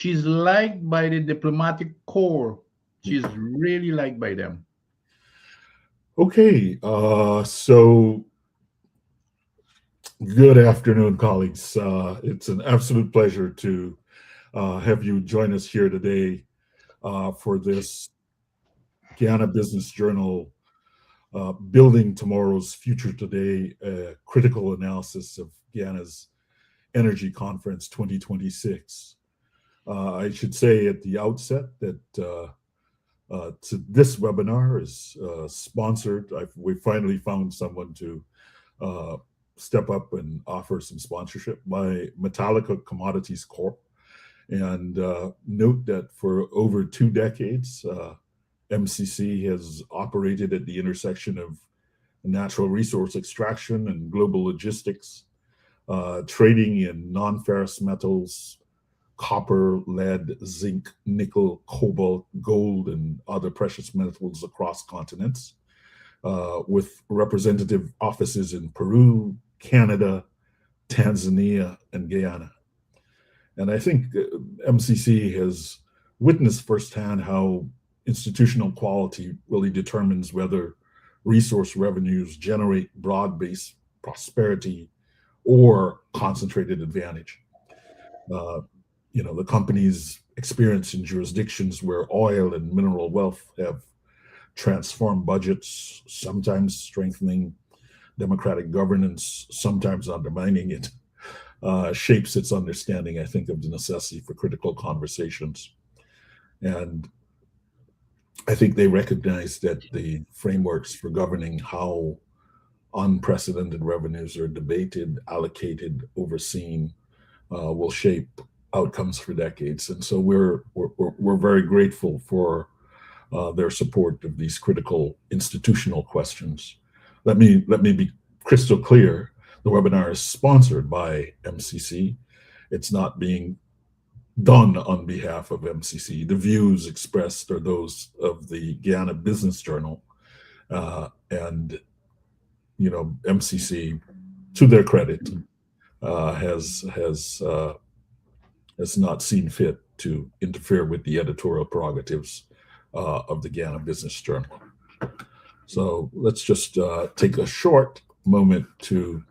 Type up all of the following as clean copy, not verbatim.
She's liked by the diplomatic corps. She's really liked by them. Okay, so good afternoon, colleagues. It's an absolute pleasure to have you join us here today for this Guyana Business Journal Building Tomorrow's Future Today critical analysis of Guyana's Energy Conference 2026. I should say at the outset that this webinar is sponsored. We finally found someone to uh, step up and offer some sponsorship by Metallica Commodities Corp. And note that for over 2 decades, MCC has operated at the intersection of natural resource extraction and global logistics, trading in non-ferrous metals, copper, lead, zinc, nickel, cobalt, gold, and other precious metals across continents, with representative offices in Peru, Canada, Tanzania, and Guyana. And I think MCC has witnessed firsthand how institutional quality really determines whether resource revenues generate broad based prosperity or concentrated advantage. Uh, the company's experience in jurisdictions where oil and mineral wealth have transformed budgets, sometimes strengthening democratic governance, sometimes undermining it, shapes its understanding, I think, of the necessity for critical conversations. And I think they recognize that the frameworks for governing how unprecedented revenues are debated, allocated, overseen, will shape outcomes for decades. And so we're very grateful for their support of these critical institutional questions. Let me be crystal clear. The webinar is sponsored by MCC. It's not being done on behalf of MCC. The views expressed are those of the Guyana Business Journal, and MCC, to their credit, has not seen fit to interfere with the editorial prerogatives of the Guyana Business Journal. So let's just take a short moment to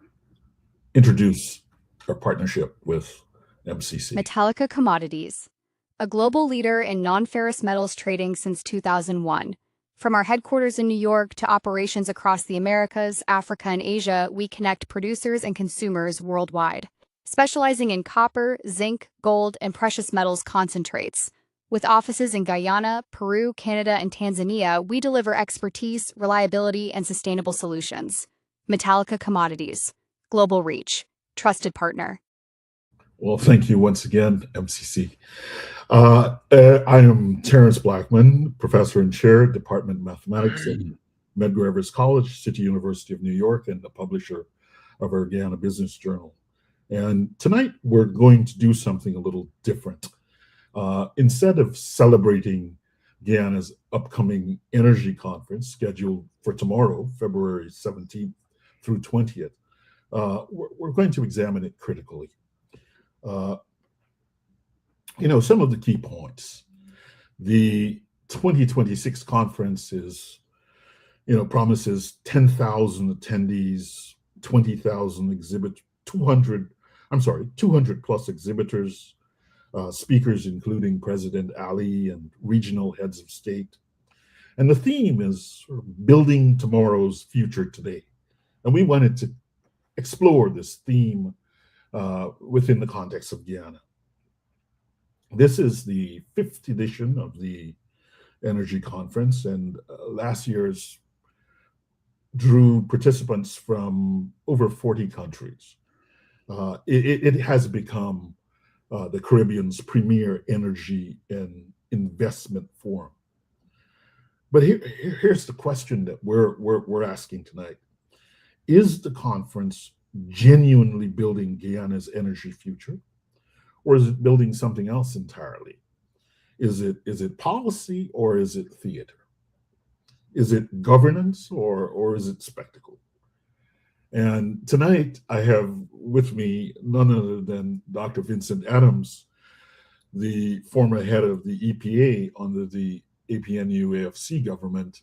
introduce our partnership with MCC. Metallica Commodities, a global leader in non-ferrous metals trading since 2001. From our headquarters in New York to operations across the Americas, Africa, and Asia, we connect producers and consumers worldwide. Specializing in copper, zinc, gold, and precious metals concentrates. With offices in Guyana, Peru, Canada, and Tanzania, we deliver expertise, reliability, and sustainable solutions. Metallica Commodities, global reach, trusted partner. Well, thank you once again, MCC. I am Terrence Blackman, professor and chair, Department of Mathematics at Medgar Evers College, City University of New York, and the publisher of our Guyana Business Journal. And tonight we're going to do something a little different. Instead of celebrating Guyana's upcoming energy conference scheduled for tomorrow, February 17th through 20th, we're going to examine it critically. Some of the key points. The 2026 conference promises 10,000 attendees, 20,000 exhibit, 200 plus exhibitors, speakers including President Ali and regional heads of state. And the theme is sort of building tomorrow's future today. And we wanted to explore this theme within the context of Guyana. This is the 5th edition of the Energy Conference, and last year's drew participants from over 40 countries. It has become the Caribbean's premier energy and investment forum. But here's the question that we're asking tonight. Is the conference genuinely building Guyana's energy future? Or is it building something else entirely? Is it policy or is it theater? Is it governance or is it spectacle? And tonight I have with me none other than Dr. Vincent Adams, the former head of the EPA under the APNU AFC government,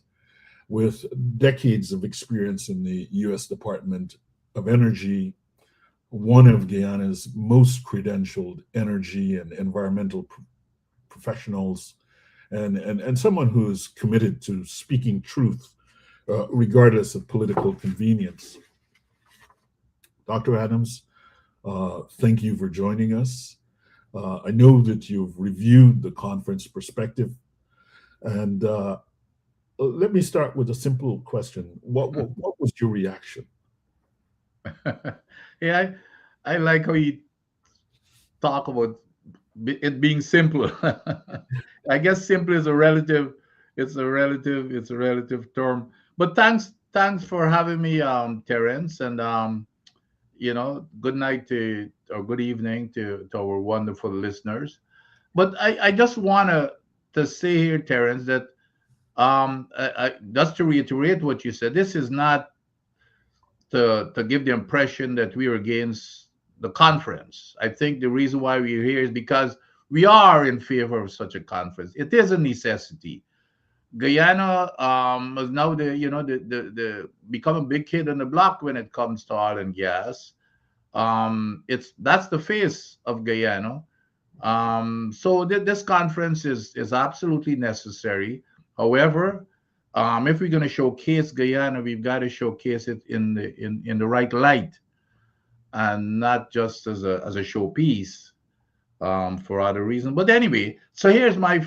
with decades of experience in the US Department of Energy, one of Guyana's most credentialed energy and environmental professionals, and someone who is committed to speaking truth regardless of political convenience. Dr. Adams, thank you for joining us. I know that you've reviewed the conference perspective, and let me start with a simple question. What was your reaction? Yeah, I like how you talk about it being simple. I guess simple is a relative. It's a relative term. But thanks for having me, Terence, and good night to or good evening to our wonderful listeners. But I just wanna to say here, Terence, that just to reiterate what you said, this is not to give the impression that we are against the conference. I think the reason why we're here is because we are in favor of such a conference. It is a necessity. Guyana is now the become a big kid on the block when it comes to oil and gas. It's That's the face of Guyana. So this conference is absolutely necessary. However, if we're going to showcase Guyana, we've got to showcase it in the right light and not just as a showpiece for other reasons. But anyway, so here's what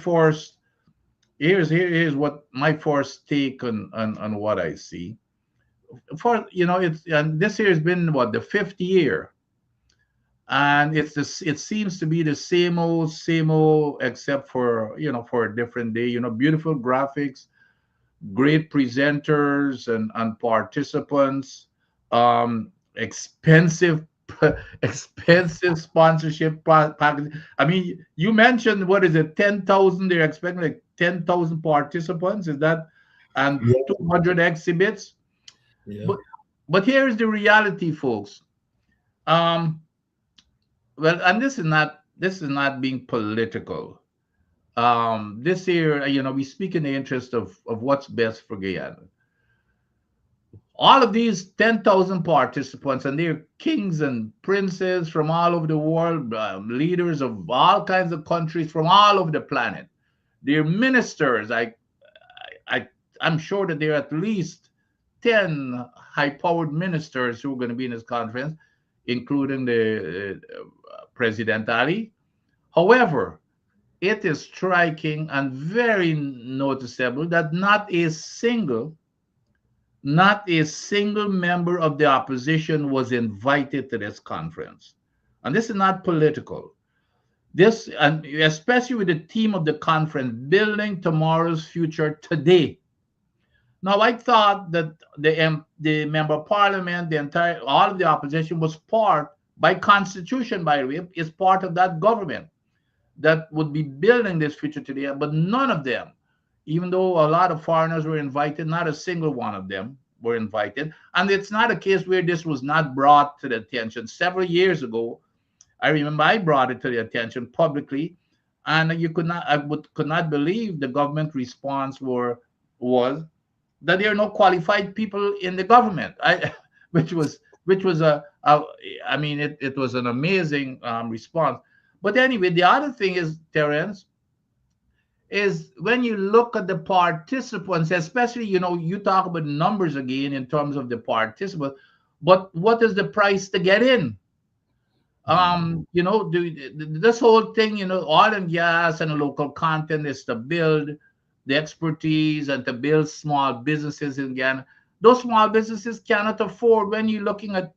my first take on what I see. For it's and this year has been what the fifth year, and it seems to be the same old, except for for a different day. Beautiful graphics, great presenters and participants, expensive expensive sponsorship package. I mean, you mentioned, what is it, 10,000? They're expecting like 10,000 participants. Is that, and Yeah, 200 exhibits? yeah, But here's the reality, folks. Um, well, and this is not being political. This year, we speak in the interest of what's best for Guyana. All of these 10,000 participants, and they're kings and princes from all over the world, leaders of all kinds of countries from all over the planet. They're ministers. I, I'm sure that there are at least 10 high-powered ministers who are going to be in this conference, including the President Ali. However, it is striking and very noticeable that not a single member of the opposition was invited to this conference. And this is not political. This, and especially with the theme of the conference, building tomorrow's future today. Now, I thought that the member of parliament, the entire all of the opposition was part, by constitution, by the way, is part of that government that would be building this future today. But none of them, even though a lot of foreigners were invited, not a single one of them were invited. And it's not a case where this was not brought to the attention. Several years ago, I remember I brought it to the attention publicly, and could not believe the government response was that there are no qualified people in the government. Which was I mean, it was an amazing response. But anyway, the other thing is, Terence, is when you look at the participants, especially, you talk about numbers again in terms of the participants, but what is the price to get in? This whole thing, oil and gas and local content is to build the expertise and to build small businesses in Ghana. Those small businesses cannot afford, when you're looking at,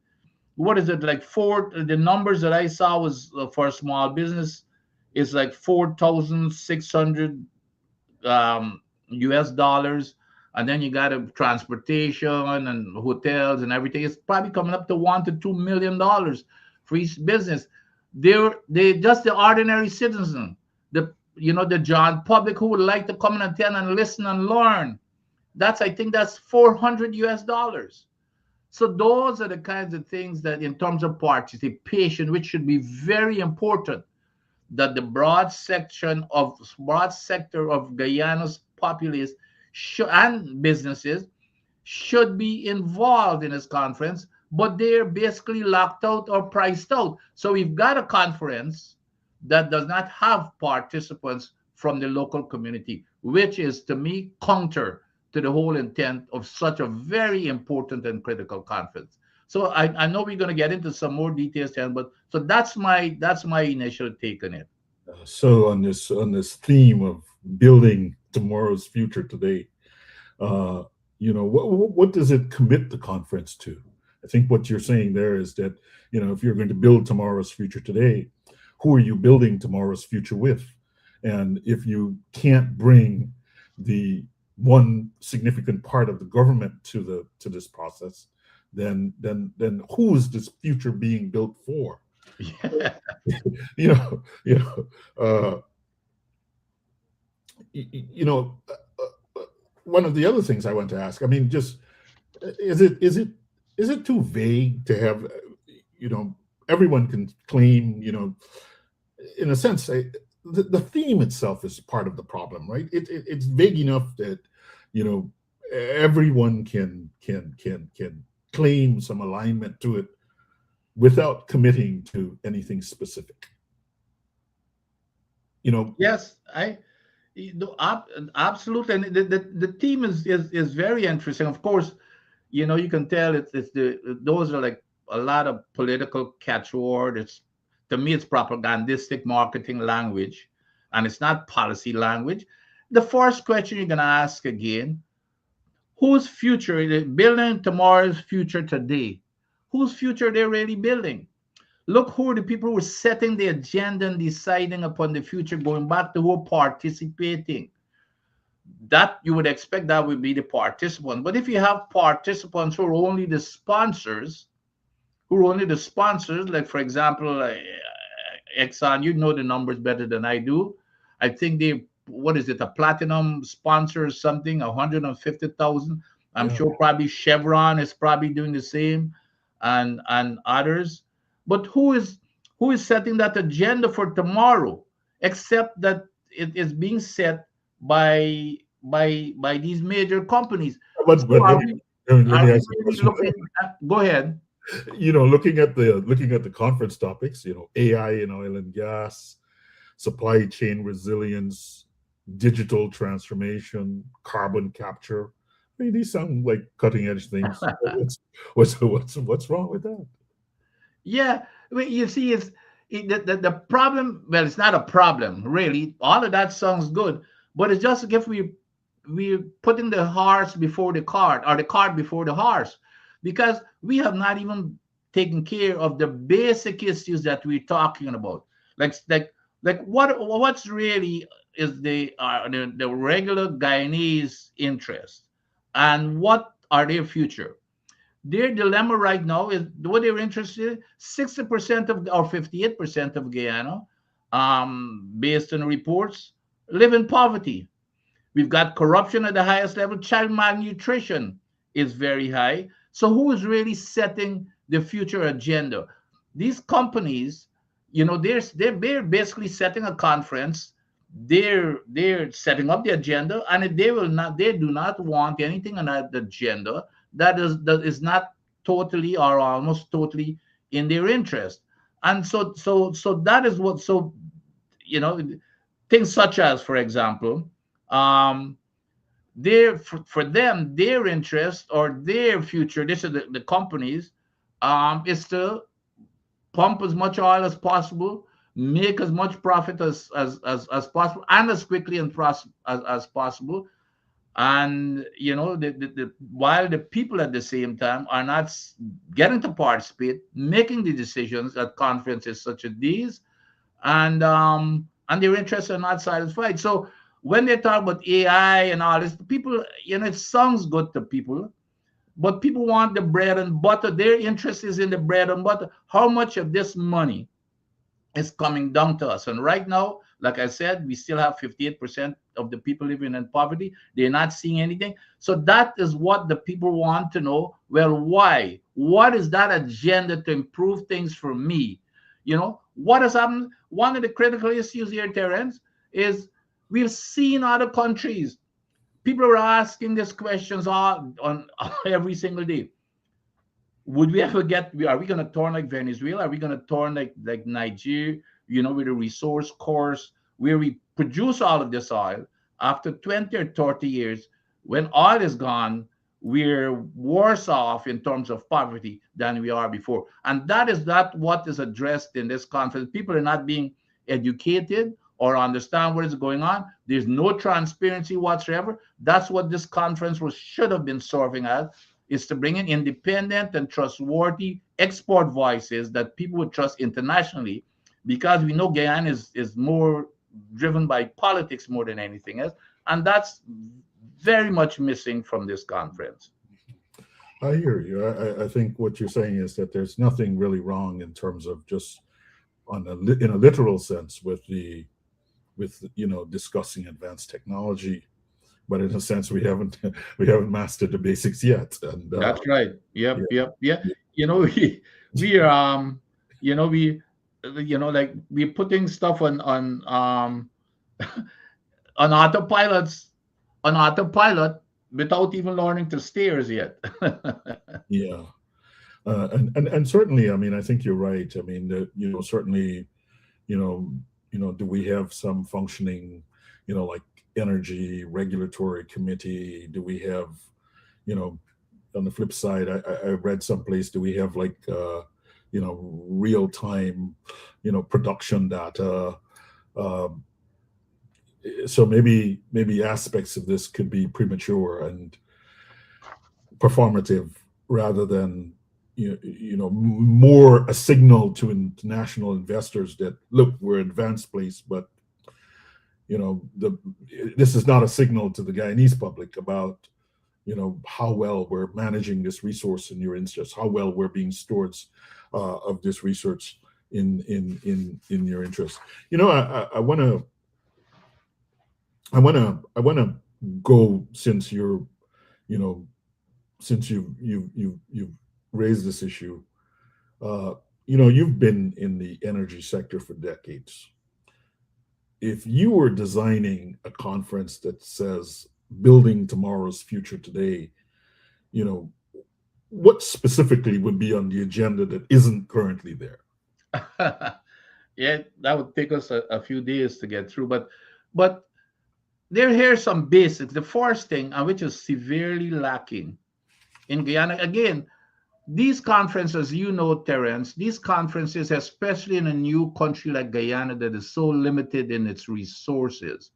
what is it, like the numbers that I saw was, for a small business, is like 4,600 US dollars, and then you got a transportation and hotels and everything. It's probably coming up to $1 to $2 million for each business. They just the ordinary citizen, the John public who would like to come and attend and listen and learn. I think that's 400 US dollars. So those are the kinds of things that, in terms of participation, which should be very important, that the broad sector of Guyana's populace and businesses should be involved in this conference, but they're basically locked out or priced out. So we've got a conference that does not have participants from the local community, which is to me counter to the whole intent of such a very important and critical conference. So I know we're going to get into some more details, then, but so that's my initial take on it. So on this theme of building tomorrow's future today, uh, what does it commit the conference to? I think what you're saying there is that if you're going to build tomorrow's future today, who are you building tomorrow's future with? And if you can't bring the one significant part of the government to this process, then who is this future being built for? Yeah. you know, you know, uh, you know, one of the other things I want to ask, I mean, just is it too vague to have, you know, everyone can claim, in a sense, the theme itself is part of the problem, right? It's vague enough that, you know, everyone can claim some alignment to it without committing to anything specific. You know, Yes, absolutely, and the theme is very interesting. Of course, you can tell it's those are like a lot of political catchword. It's to me, it's propagandistic marketing language, and it's not policy language. The first question you're gonna ask again: whose future is it building tomorrow's future today? Whose future they're really building? Look who are the people who are setting the agenda and deciding upon the future, going back to who are participating. That you would expect that would be the participant. But if you have participants who are only the sponsors, like for example, Exxon, you know the numbers better than I do. I think they, what is it, a platinum sponsor or something, 150,000. I'm yeah, sure probably Chevron is probably doing the same, and others. But who is setting that agenda for tomorrow? Except that it is being set by these major companies. So but let me ask you a really question. looking at, go ahead. Looking at the conference topics, AI in oil and gas, supply chain resilience, digital transformation, carbon capture. I mean, these sound like cutting edge things. What's wrong with that? Yeah, well, you see, the problem. Well, it's not a problem really. All of that sounds good, but it's just if we're putting the horse before the cart or the cart before the horse, because we have not even taken care of the basic issues that we're talking about. Like what's really is the regular Guyanese interest, and what are their future? Their dilemma right now is what they're interested in. 60% of or 58% of Guyana, based on reports, live in poverty. We've got corruption at the highest level. Child malnutrition is very high. So who is really setting the future agenda? These companies, they're basically setting a conference. They're setting up the agenda, and they do not want anything on that agenda that is not totally or almost totally in their interest. And so that is what you know things such as, for example, um, for them, their interest or their future, this is the companies, is to pump as much oil as possible, make as much profit as possible, and as quickly and as possible. And while the people at the same time are not getting to participate, making the decisions at conferences such as these, and their interests are not satisfied. So when they talk about AI and all this, people, it sounds good to people, but people want the bread and butter. Their interest is in the bread and butter. How much of this money is coming down to us? And right now, like I said, we still have 58% of the people living in poverty. They're not seeing anything. So that is what the people want to know. Well, why? What is that agenda to improve things for me? What has happened? One of the critical issues here, Terence, is we've seen other countries. People are asking these questions on every single day. Would we ever get? Are we going to turn like Venezuela? Are we going to turn like Nigeria? With a resource course where we produce all of this oil after 20 or 30 years, when oil is gone, we're worse off in terms of poverty than we are before. And that is not what is addressed in this conference. People are not being educated or understand what is going on. There's no transparency whatsoever. That's what this conference should have been serving as, is to bring in independent and trustworthy export voices that people would trust internationally, because we know Guyana is more driven by politics more than anything else. And that's very much missing from this conference. I hear you. I think what you're saying is that there's nothing really wrong in terms of just in a literal sense with discussing advanced technology, but in a sense we haven't mastered the basics yet. And That's right. Yep, yeah, yep, yeah. yeah, We are we like we're putting stuff on autopilots on autopilot without even learning to steer as yet. yeah. And certainly, I mean, I think you're right. I mean, certainly, you know, do we have some functioning, like energy regulatory committee? Do we have, you know, on the flip side, I read someplace, do we have like, real time, production data? Um, so maybe aspects of this could be premature and performative rather than more a signal to international investors that look, we're an advanced place, but this is not a signal to the Guyanese public about how well we're managing this resource in your interest, how well we're being stewards of this research in your interest. I want to go, since you're since you've raised this issue. You've been in the energy sector for decades. If you were designing a conference that says building tomorrow's future today, what specifically would be on the agenda that isn't currently there? Yeah, that would take us a few days to get through, but here's some basics. The first thing, and which is severely lacking in Guyana, again, these conferences, Terence, these conferences, especially in a new country like Guyana that is so limited in its resources,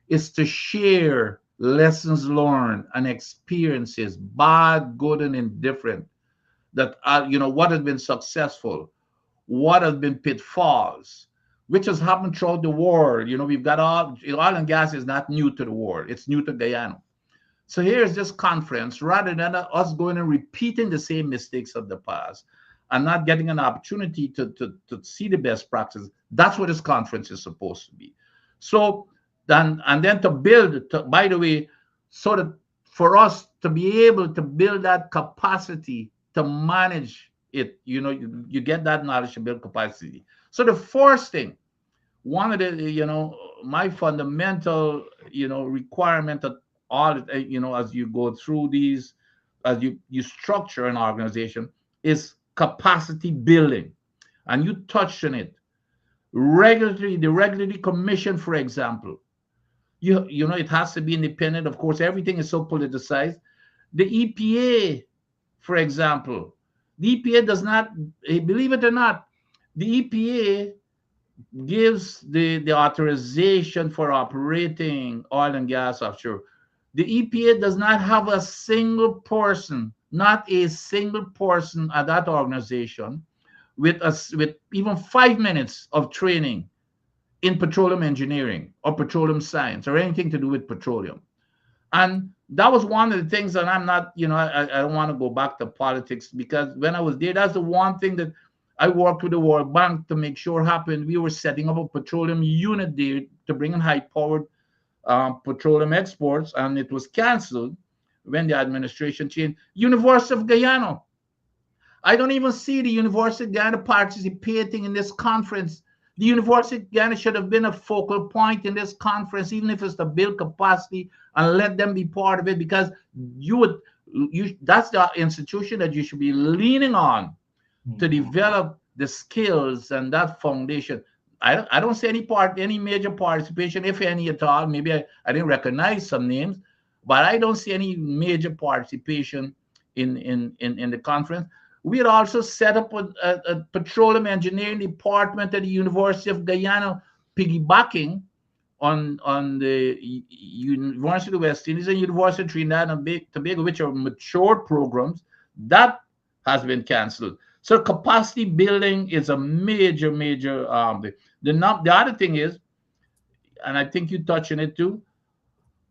is to share lessons learned and experiences, bad, good, and indifferent, that what has been successful, what has been pitfalls, which has happened throughout the world. We've got oil and gas is not new to the world; it's new to Guyana. So here's this conference, rather than us going and repeating the same mistakes of the past and not getting an opportunity to see the best practices. That's what this conference is supposed to be. So then to build, by the way, so that for us to be able to build that capacity to manage it, you get that knowledge to build capacity. So the first thing, one of the, my fundamental, requirement of all, as you go through these, as you structure an organization, is capacity building. And you touched on it. The regulatory commission, for example, it has to be independent. Of course, everything is so politicized. The EPA, for example, the EPA does not, believe it or not, the EPA gives the authorization for operating oil and gas offshore. The EPA does not have a single person, not a single person at that organization with even 5 minutes of training in petroleum engineering or petroleum science or anything to do with petroleum. And that was one of the things that I'm not, I don't want to go back to politics, because when I was there, that's the one thing that I worked with the World Bank to make sure happened. We were setting up a petroleum unit there to bring in high-powered petroleum exports, and it was canceled when the administration changed. University of Guyana, I don't even see the University of Guyana participating in this conference. The University of Guyana should have been a focal point in this conference, even if it's to build capacity and let them be part of it, because that's the institution that you should be leaning on to develop the skills and that foundation. I don't see any major participation, if any at all. Maybe I didn't recognize some names, but I don't see any major participation in the conference. We had also set up a petroleum engineering department at the University of Guyana, piggybacking on the University of West Indies and University of Trinidad and Tobago, which are mature programs. That has been canceled. So capacity building is a major, major. The other thing is, and I think you touch on it too,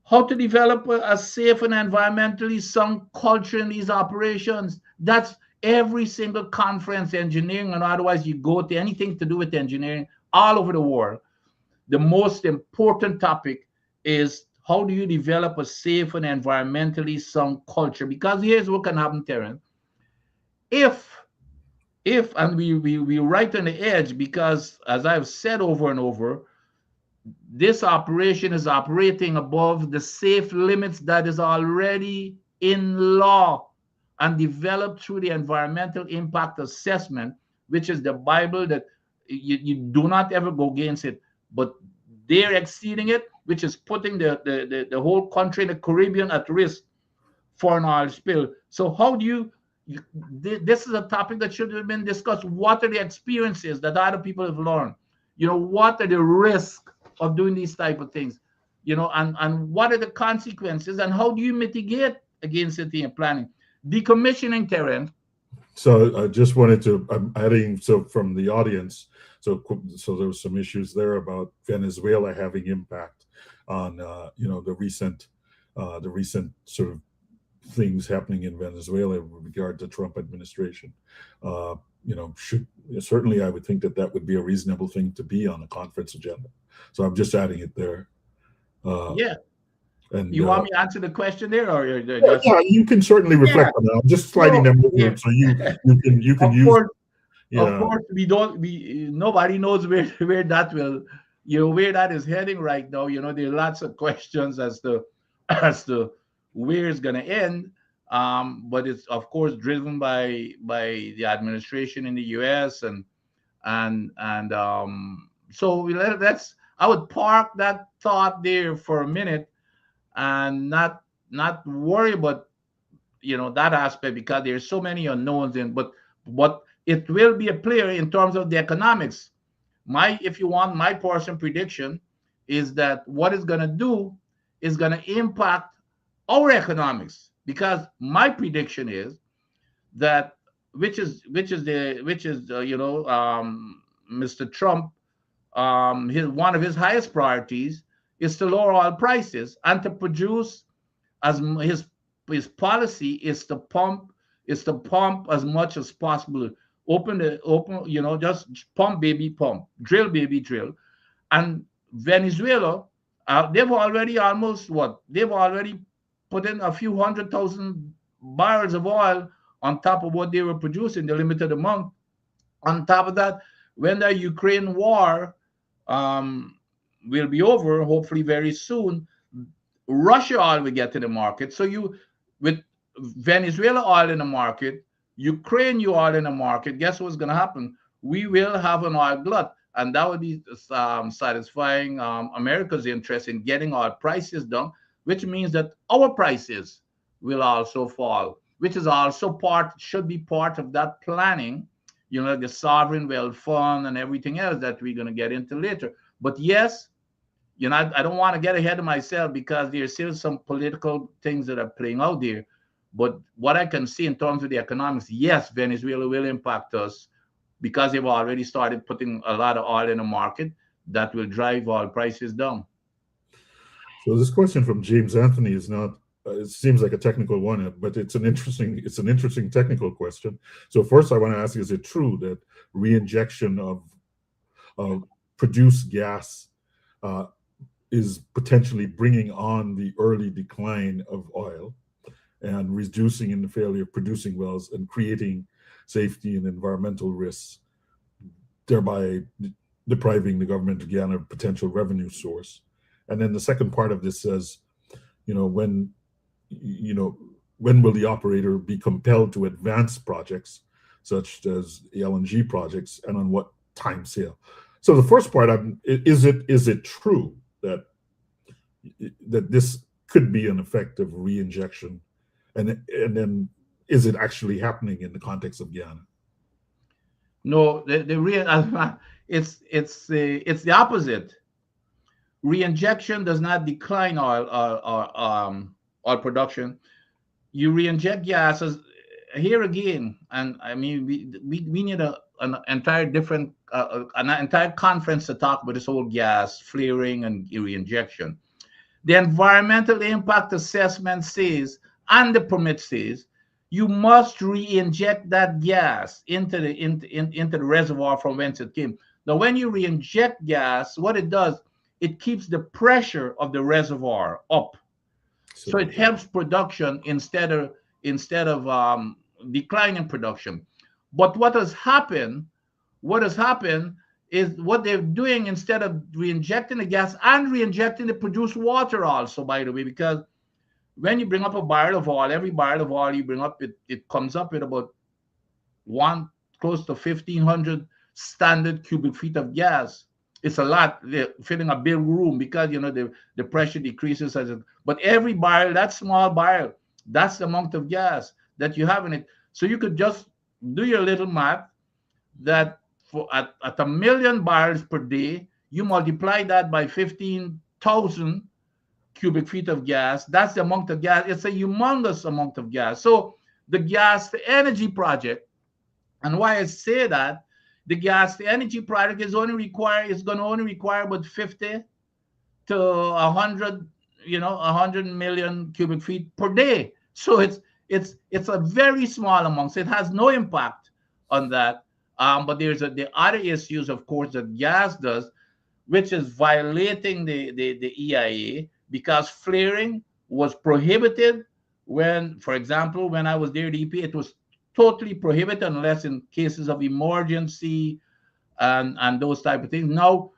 how to develop a safe and environmentally sound culture in these operations. That's every single conference, engineering and otherwise, you go to anything to do with engineering all over the world. The most important topic is how do you develop a safe and environmentally sound culture? Because here's what can happen, Terence. If and we right on the edge, because as I've said over and over, this operation is operating above the safe limits that is already in law and developed through the environmental impact assessment, which is the Bible that you do not ever go against it. But they're exceeding it, which is putting the whole country in the Caribbean at risk for an oil spill. So how do this is a topic that should have been discussed. What are the experiences that other people have learned? What are the risks of doing these type of things? And what are the consequences, and how do you mitigate against it in planning? Decommissioning, Terence. So I just wanted to, I'm adding, so from the audience, so there was some issues there about Venezuela having impact on, the recent sort of things happening in Venezuela with regard to Trump administration. Certainly I would think that would be a reasonable thing to be on a conference agenda. So I'm just adding it there. Yeah. And you want me to answer the question there, or yeah, you can certainly reflect on that. I'm just sliding them over so you can use. Of course, nobody knows where that will, where that is heading right now. There are lots of questions as to where it's going to end. But it's of course driven by the administration in the U.S. and so I would park that thought there for a minute and not worry about that aspect, because there's so many unknowns but it will be a player in terms of the economics. If you want my personal prediction, is that what it's going to do is going to impact our economics, because my prediction is that Mr. Trump, one of his highest priorities is to lower oil prices and to produce, as his policy is to pump as much as possible. Just pump baby pump, drill baby drill. And Venezuela, they've already put in a few 100,000 barrels of oil on top of what they were producing, the limited amount. On top of that, when the Ukraine war will be over, hopefully very soon, Russia oil will get to the market. So with Venezuela oil in the market, Ukraine oil in the market, guess what's going to happen? We will have an oil glut, and that would be satisfying America's interest in getting oil prices down, which means that our prices will also fall, which is also should be part of that planning, the sovereign wealth fund and everything else that we're going to get into later. But yes, I don't want to get ahead of myself, because there's still some political things that are playing out there. But what I can see in terms of the economics, yes, Venezuela will impact us, because they've already started putting a lot of oil in the market that will drive oil prices down. So this question from James Anthony is not, it seems like a technical one, but it's an interesting technical question. So first I want to ask, is it true that reinjection of produced gas is potentially bringing on the early decline of oil and reducing in the failure of producing wells and creating safety and environmental risks, thereby depriving the government of Guyana of a potential revenue source. And then the second part of this says, you know, when you know when will the operator be compelled to advance projects such as the LNG projects, and on what time scale? So the first part, is it true that this could be an effective reinjection, and then is it actually happening in the context of Guyana? No, the real it's the opposite. Reinjection does not decline oil production. You reinject gases here again, and I mean we need an entire different an entire conference to talk about this whole gas flaring and reinjection. The environmental impact assessment says, and the permit says, you must re-inject that gas into the reservoir from whence it came. Now, when you re-inject gas, what it does, it keeps the pressure of the reservoir up, so it helps production instead of declining production. But what has happened is what they're doing, instead of re-injecting the gas and re-injecting the produced water also, by the way, because when you bring up a barrel of oil, every barrel of oil you bring up, it comes up with about one close to 1,500 standard cubic feet of gas. It's a lot. They're filling a big room because the pressure decreases but every barrel, that small barrel, that's the amount of gas that you have in it. So you could just do your little math that at 1,000,000 barrels per day, you multiply that by 15,000 cubic feet of gas. That's the amount of gas. It's a humongous amount of gas. So the gas to energy project, and why I say that, the gas to energy project is going to only require about 50 to 100, 100 million cubic feet per day. So it's a very small amount. So it has no impact on that. But there's the other issues, of course, that gas does, which is violating the EIA, because flaring was prohibited when, for example, when I was there at EPA, it was totally prohibited unless in cases of emergency and those type of things. Now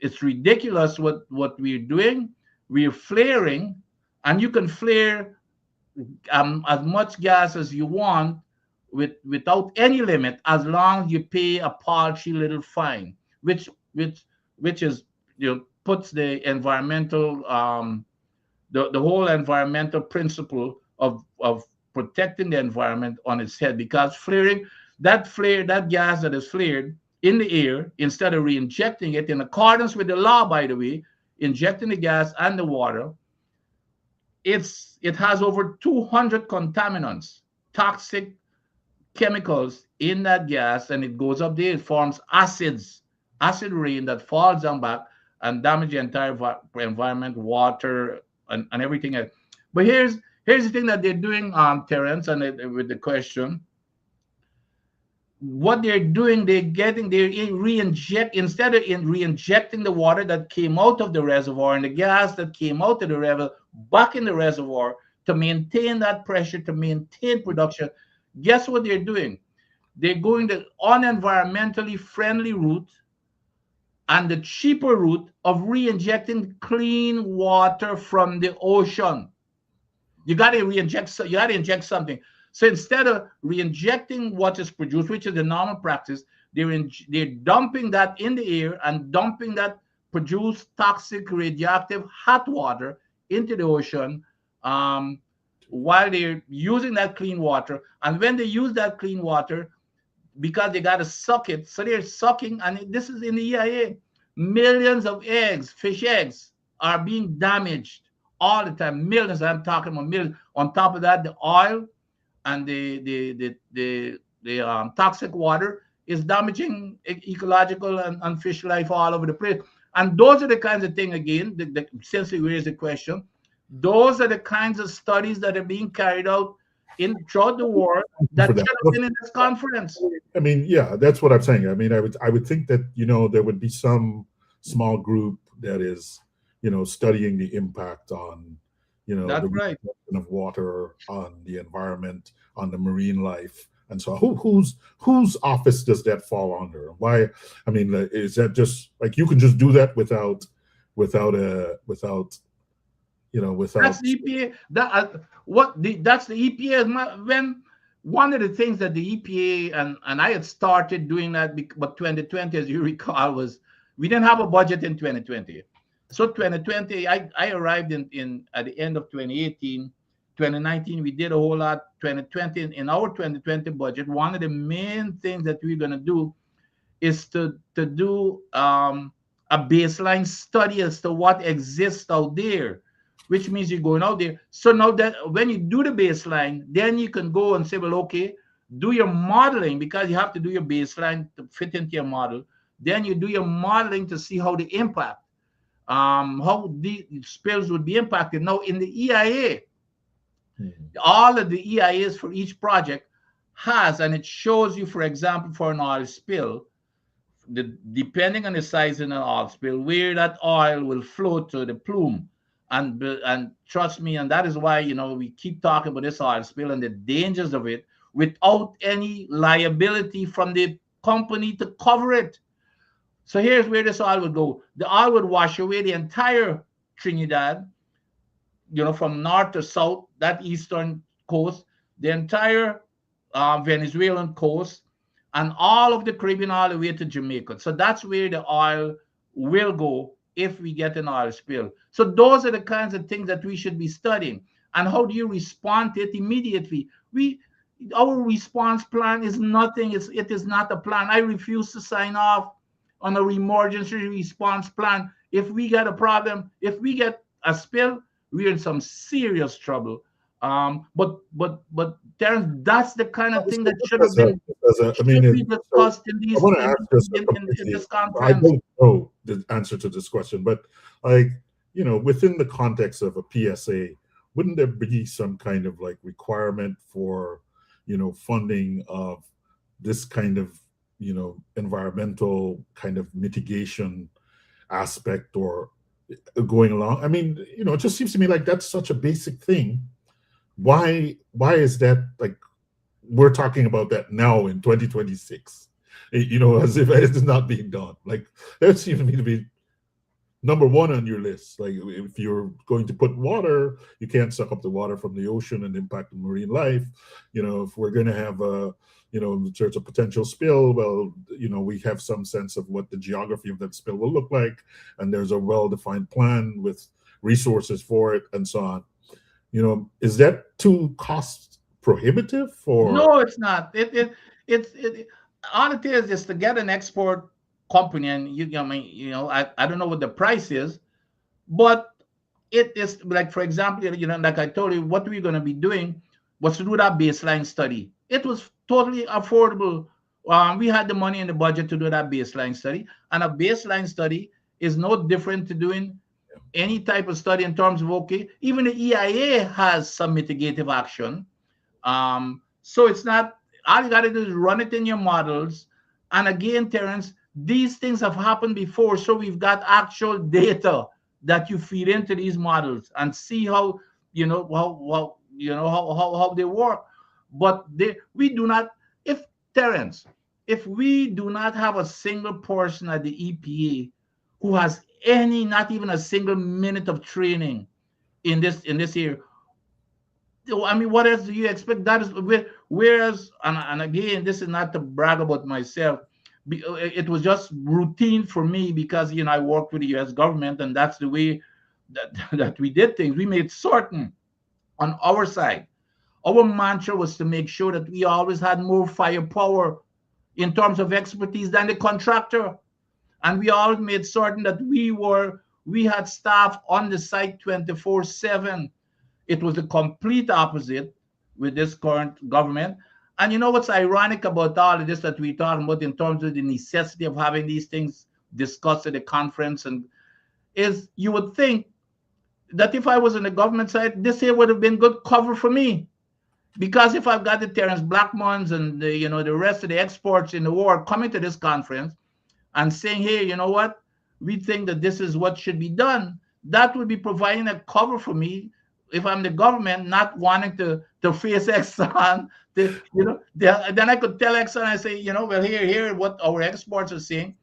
it's ridiculous what we're doing. We're flaring, and you can flare as much gas as you want without any limit, as long as you pay a paltry little fine, which is puts the environmental the whole environmental principle of protecting the environment on its head. Because that gas that is flared in the air, instead of re-injecting it in accordance with the law, by the way, injecting the gas and the water, it has over 200 contaminants, toxic chemicals in that gas, and it goes up there. It forms acid rain that falls down back and damage the entire environment, water, and everything else. But here's the thing that they're doing, Terence, and with the question, what they're doing, instead of re-injecting the water that came out of the reservoir and the gas that came out of the reservoir back in the reservoir to maintain that pressure, to maintain production. Guess what they're doing? They're going the unenvironmentally friendly route and the cheaper route of re-injecting clean water from the ocean. You got to inject something. So instead of re-injecting what is produced, which is the normal practice, they're dumping that in the air and dumping that produced toxic, radioactive, hot water into the ocean, while they're using that clean water. And when they use that clean water, because they got to suck it, so they're sucking, and this is in the EIA, millions of eggs, fish eggs, are being damaged all the time. Millions, I'm talking about millions. On top of that, the oil and the toxic water is damaging ecological and fish life all over the place. And those are the kinds of things, again, since we raised the question, those are the kinds of studies that are being carried out throughout the world that should have been in this conference. I mean, yeah, that's what I'm saying. I mean, I would think that there would be some small group that is studying the impact on That's the right. reduction of water, on the environment, on the marine life, and so whose office does that fall under? Why? I mean, is that just like you can just do that without That's without. the EPA. That's the EPA. When one of the things that the EPA and I had started doing that, but 2020, as you recall, was we didn't have a budget in 2020. So 2020, I arrived in at the end of 2018. 2019, we did a whole lot. 2020, in our 2020 budget, one of the main things that we're going to do is to do a baseline study as to what exists out there, which means you're going out there. So now that when you do the baseline, then you can go and say, well, okay, do your modeling, because you have to do your baseline to fit into your model. Then you do your modeling to see how the impact, how the spills would be impacted. Now in the EIA, all of the EIAs for each project has, and it shows you, for example, for an oil spill, depending on the size of an oil spill, where that oil will flow to the plume. And trust me, and that is why we keep talking about this oil spill and the dangers of it without any liability from the company to cover it. So here's where this oil would go. The oil would wash away the entire Trinidad, from north to south, that eastern coast, the entire Venezuelan coast, and all of the Caribbean all the way to Jamaica. So that's where the oil will go if we get an oil spill. So those are the kinds of things that we should be studying. And how do you respond to it immediately? Our response plan is nothing. It is not a plan. I refuse to sign off on a emergency response plan. If we get a problem, if we get a spill, we're in some serious trouble. But Terence, that's the kind of thing that should have been I mean, be discussed in I want to ask this this I conference. don't know the answer to this question, but like, within the context of a PSA, wouldn't there be some kind of like requirement for, funding of this kind of, environmental kind of mitigation aspect or going along? I mean, it just seems to me like that's such a basic thing. Why is that, like, we're talking about that now in 2026, as if it's not being done? Like, that seems to me to be number one on your list. Like, if you're going to put water, you can't suck up the water from the ocean and impact the marine life. If we're going to have there's a potential spill, well, we have some sense of what the geography of that spill will look like, and there's a well-defined plan with resources for it and so on. Is that too cost prohibitive for? No, it's not. It all it is to get an export company, and I don't know what the price is, but it is like, for example, like I told you, what we're going to be doing was to do that baseline study. It was totally affordable. We had the money in the budget to do that baseline study, and a baseline study is no different to doing any type of study in terms of, okay, even the EIA has some mitigative action. So it's not, all you got to do is run it in your models. And again, Terence, these things have happened before. So we've got actual data that you feed into these models and see how, how they work. But we do not, Terence, if we do not have a single person at the EPA who has not even a single minute of training in this area, I mean, what else do you expect? That is whereas, and again, this is not to brag about myself. It was just routine for me because I worked with the U.S. government, and that's the way that we did things. We made certain on our side. Our mantra was to make sure that we always had more firepower in terms of expertise than the contractor. And we always made certain that we had staff on the site 24/7. It was the complete opposite with this current government. And you know what's ironic about all of this that we're talking about in terms of the necessity of having these things discussed at the conference, and is you would think that if I was on the government side, this here would have been good cover for me. Because if I've got the Terence Blackmons and the rest of the experts in the world coming to this conference and saying, hey, you know what, we think that this is what should be done, that would be providing a cover for me if I'm the government, not wanting to to face Exxon. Then I could tell Exxon, I say, well, here, what our exports are saying.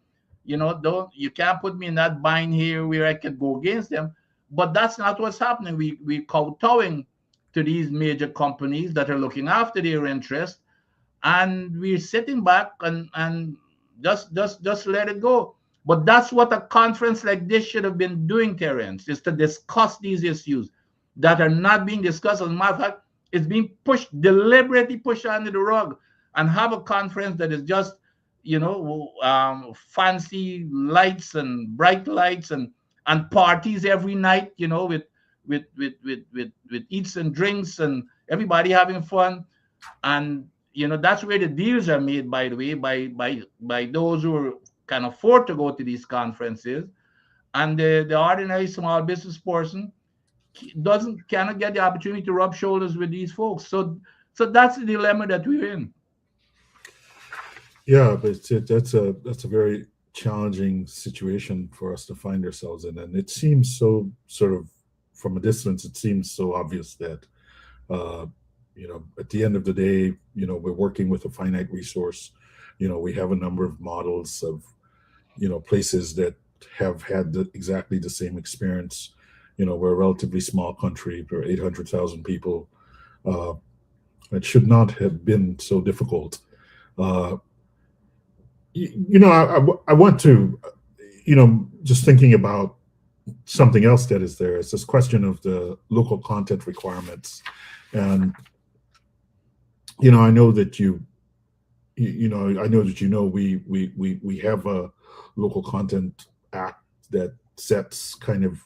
Don't you can't put me in that bind here where I can go against them. But that's not what's happening. We kowtowing to these major companies that are looking after their interests, and we're sitting back and just let it go. But that's what a conference like this should have been doing, Terence, is to discuss these issues that are not being discussed. As a matter of fact, it's being deliberately pushed under the rug, and have a conference that is just, fancy lights and bright lights and parties every night, with eats and drinks and everybody having fun. And that's where the deals are made, by the way, by those who can afford to go to these conferences. And the ordinary small business person cannot get the opportunity to rub shoulders with these folks. So that's the dilemma that we're in. Yeah, but that's a very challenging situation for us to find ourselves in, and it seems so sort of from a distance. It seems so obvious that uh, at the end of the day, we're working with a finite resource. We have a number of models of places that have had exactly the same experience. We're a relatively small country. We're 800,000 people. Uh, it should not have been so difficult. Uh, I want to, just thinking about something else that is there. It's this question of the local content requirements. And, I know that I know that we have a local content act that sets kind of,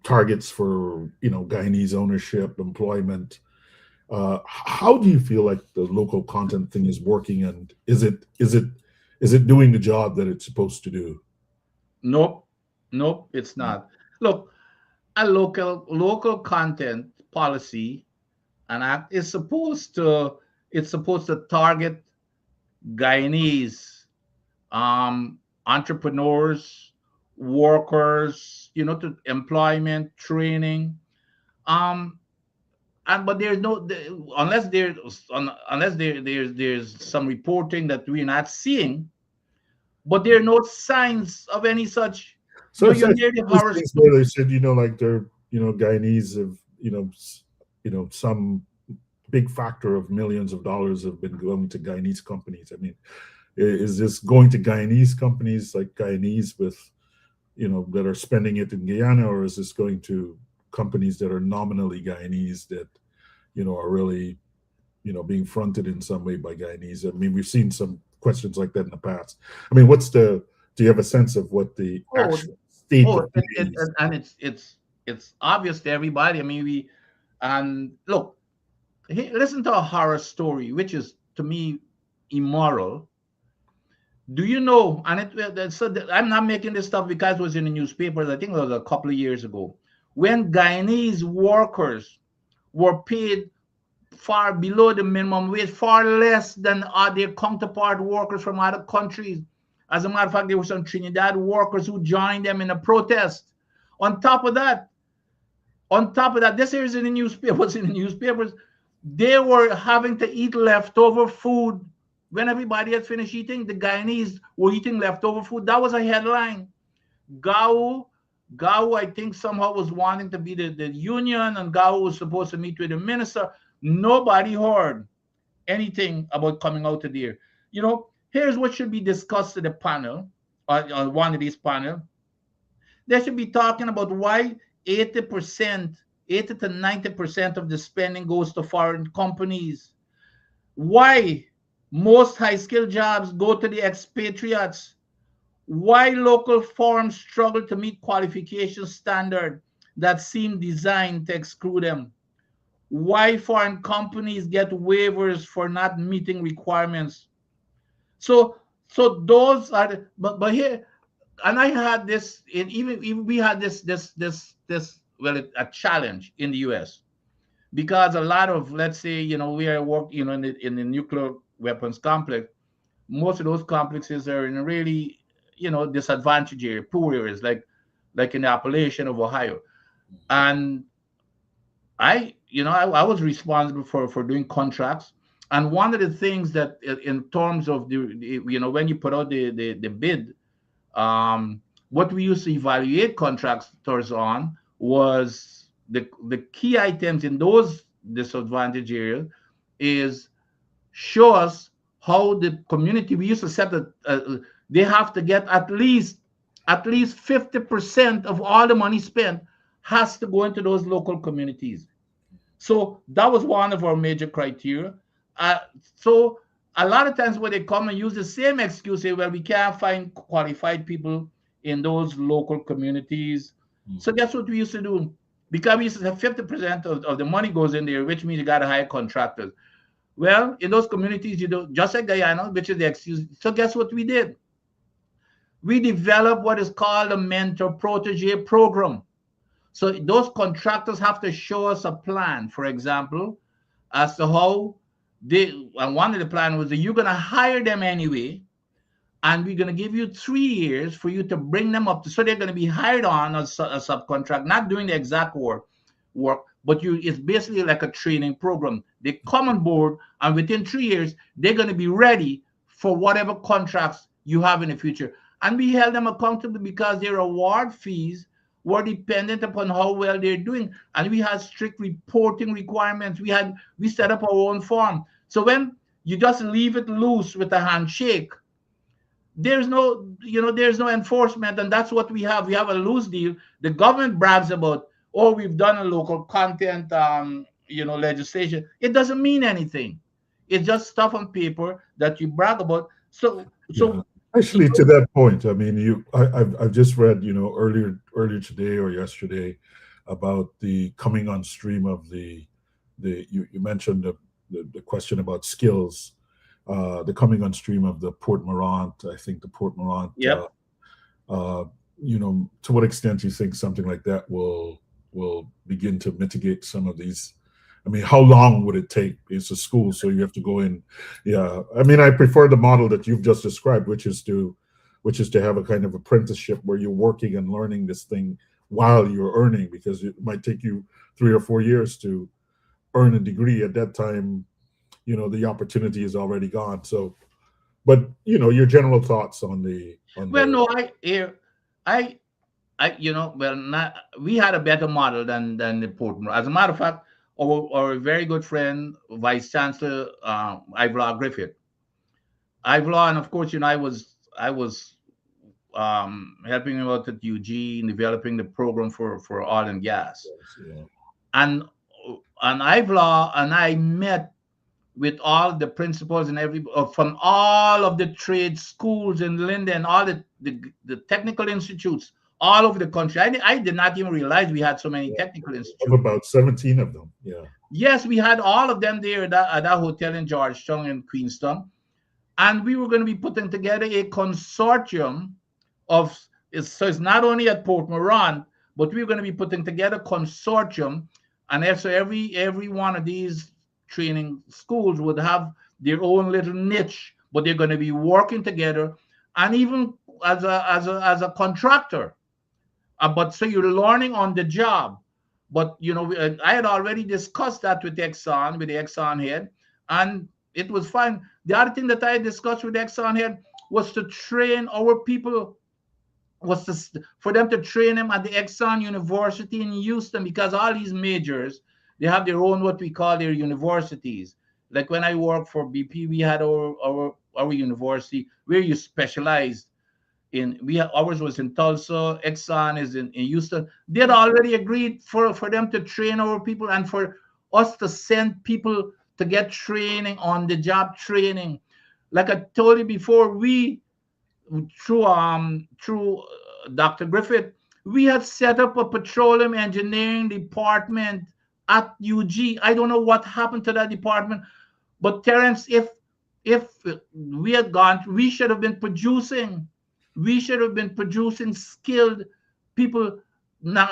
targets for, Guyanese ownership, employment. How do you feel like the local content thing is working, and is it doing the job that it's supposed to do? Nope, nope, it's not. Look, a local content policy and act is supposed to target Guyanese entrepreneurs, workers, to employment, training. Um, and but there's no unless there's some reporting that we're not seeing, but there are no signs of any such. So it's You like hear the those horror things story. where they said, like they're, Guyanese have, some big factor of millions of dollars have been going to Guyanese companies. I mean, is this going to Guyanese companies, like Guyanese with, that are spending it in Guyana, or is this going to companies that are nominally Guyanese that, are really, being fronted in some way by Guyanese? I mean, we've seen some questions like that in the past. I mean, do you have a sense of what the Oh, actual state oh, of it, play it, is? and it's obvious to everybody. I mean, and look, listen to a horror story, which is to me immoral. Do you know? And I'm not making this stuff because it was in the newspapers. I think it was a couple of years ago, when Guyanese workers were paid far below the minimum wage, far less than their counterpart workers from other countries. As a matter of fact, there were some Trinidad workers who joined them in a protest. On top of that, this is in the newspapers. In the newspapers, they were having to eat leftover food when everybody had finished eating. The Guyanese were eating leftover food. That was a headline. Gao, I think somehow was wanting to be the union, and Gao was supposed to meet with the minister. Nobody heard anything about coming out of there. Here's what should be discussed at the panel, on one of these panels. They should be talking about why 80%, 80 to 90% of the spending goes to foreign companies. Why most high skilled jobs go to the expatriates. Why local firms struggle to meet qualification standards that seem designed to exclude them. Why foreign companies get waivers for not meeting requirements. So those are but here, and I had this even we had this a challenge in the US, because a lot of, let's say, we are working, in the nuclear weapons complex. Most of those complexes are in a really, disadvantaged poor areas, like in the Appalachian of Ohio. And I was responsible for doing contracts. And one of the things that in terms of when you put out the bid, what we used to evaluate contractors on was the key items in those disadvantaged areas is show us how the community. We used to set that they have to get at least 50% of all the money spent has to go into those local communities. So that was one of our major criteria. Uh, so a lot of times when they come and use the same excuse, say, well, we can't find qualified people in those local communities. So Mhm. guess what we used to do? Because we used to have 50% of the money goes in there, which means you got to hire contractors. Well, in those communities, you do just like Guyana, which is the excuse. So guess what we did? We developed what is called a mentor protege program. So those contractors have to show us a plan, for example, as to how they. And one of the plan was that you're going to hire them anyway, and we're going to give you 3 years for you to bring them up to, so they're going to be hired on as a subcontract, not doing the exact work, but it's basically like a training program. They come on board, and within 3 years they're going to be ready for whatever contracts you have in the future. And we held them accountable because their award fees were dependent upon how well they're doing, and we had strict reporting requirements. We set up our own form. So when you just leave it loose with a handshake, there's no enforcement. And that's what we have a loose deal. The government brags about, oh, we've done a local content legislation. It doesn't mean anything. It's just stuff on paper that you brag about. so Yeah. so Actually, to that point, I mean, I've just read, earlier today or yesterday about the coming on stream of you mentioned the question about skills, the coming on stream of the Port Morant. I think the Port Morant, yep. uh, to what extent do you think something like that will begin to mitigate some of these? I mean, how long would it take? It's a school, so you have to go in. Yeah, I mean, I prefer the model that you've just described, which is to have a kind of apprenticeship where you're working and learning this thing while you're earning, because it might take you 3 or 4 years to earn a degree. At that time, the opportunity is already gone. So, but your general thoughts on the on Well, the no, well, not we had a better model than the Portmore. As a matter of fact, our very good friend, Vice Chancellor Ivor Griffith, Ivor, and of course, I was helping him out at UG in developing the program for oil and gas. yeah. And Ivor and I met with all the principals and from all of the trade schools in Linden, all the technical institutes all over the country. I did not even realize we had so many technical Of institutes. about 17 of them. Yeah. Yes, we had all of them there at that hotel in Georgetown and Queenstown. And we were going to be putting together a consortium of, so it's not only at Port Morant, but we're going to be putting together consortium. And so every one of these training schools would have their own little niche, but they're going to be working together, and even as a contractor. But so you're learning on the job. But I had already discussed that with the Exxon head, and it was fine. The other thing that I discussed with the Exxon head was to train our people, for them to train them at the Exxon University in Houston, because all these majors, they have their own, what we call, their universities. Like when I worked for BP, we had our university where you specialized ours was in Tulsa. Exxon is in Houston. They had already agreed for them to train our people, and for us to send people to get training, on the job training. Like I told you before, we through Dr. Griffith, we had set up a petroleum engineering department at UG. I don't know what happened to that department, but Terence, if we had gone, we should have been producing. We should have been producing skilled people now.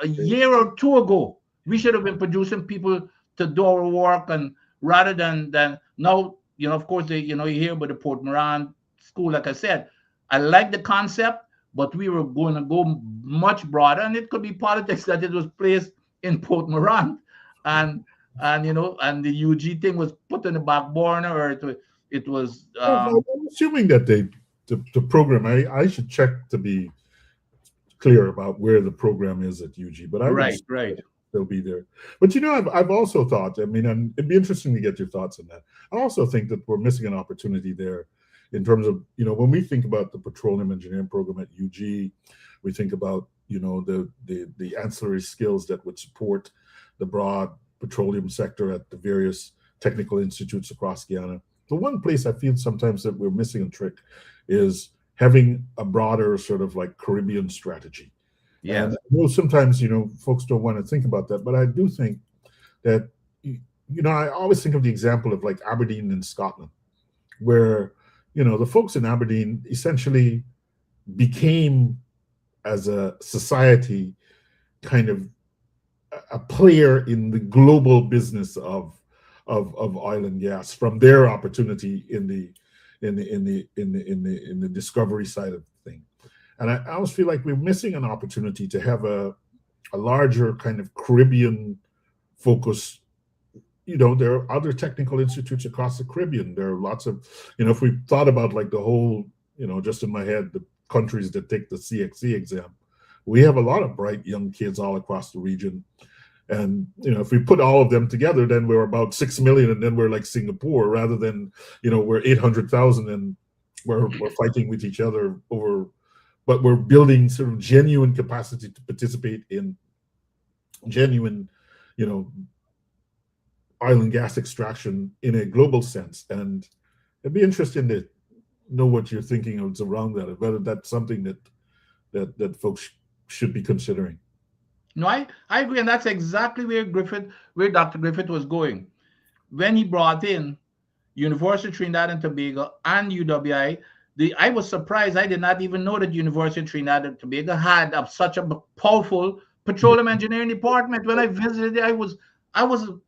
A year or two ago, we should have been producing people to do our work, and rather than now, of course, you hear about the Port Moran school. Like I said, I like the concept, but we were going to go much broader, and it could be politics that it was placed in Port Moran. and and the UG thing was put on the back burner, or it was I'm assuming that the program. I should check to be clear about where the program is at UG, but I would right, assume right. that they'll be there. But I've also thought. I mean, and it'd be interesting to get your thoughts on that. I also think that we're missing an opportunity there, in terms of when we think about the petroleum engineering program at UG, we think about the ancillary skills that would support the broad petroleum sector at the various technical institutes across Guyana. The one place I feel sometimes that we're missing a trick is having a broader sort of like Caribbean strategy. And Yes. I know sometimes, folks don't want to think about that, but I do think that, I always think of the example of like Aberdeen in Scotland, where, the folks in Aberdeen essentially became, as a society, kind of a player in the global business of oil and gas from their opportunity in the discovery side of the thing. And I always feel like we're missing an opportunity to have a larger kind of Caribbean focus. There are other technical institutes across the Caribbean. There are lots of, if we thought about like the whole, just in my head, the countries that take the CXC exam, we have a lot of bright young kids all across the region. And if we put all of them together, then we're about 6 million, and then we're like Singapore, rather than we're 800,000, and we're fighting with each other over. But we're building sort of genuine capacity to participate in genuine, oil and gas extraction in a global sense. And it'd be interesting to know what you're thinking of around that, whether that's something that folks should be considering. No, I agree, and that's exactly where Dr. Griffith was going when he brought in University of Trinidad and Tobago and UWI. I was surprised. I did not even know that University of Trinidad and Tobago had such a powerful petroleum engineering department. When I visited, I was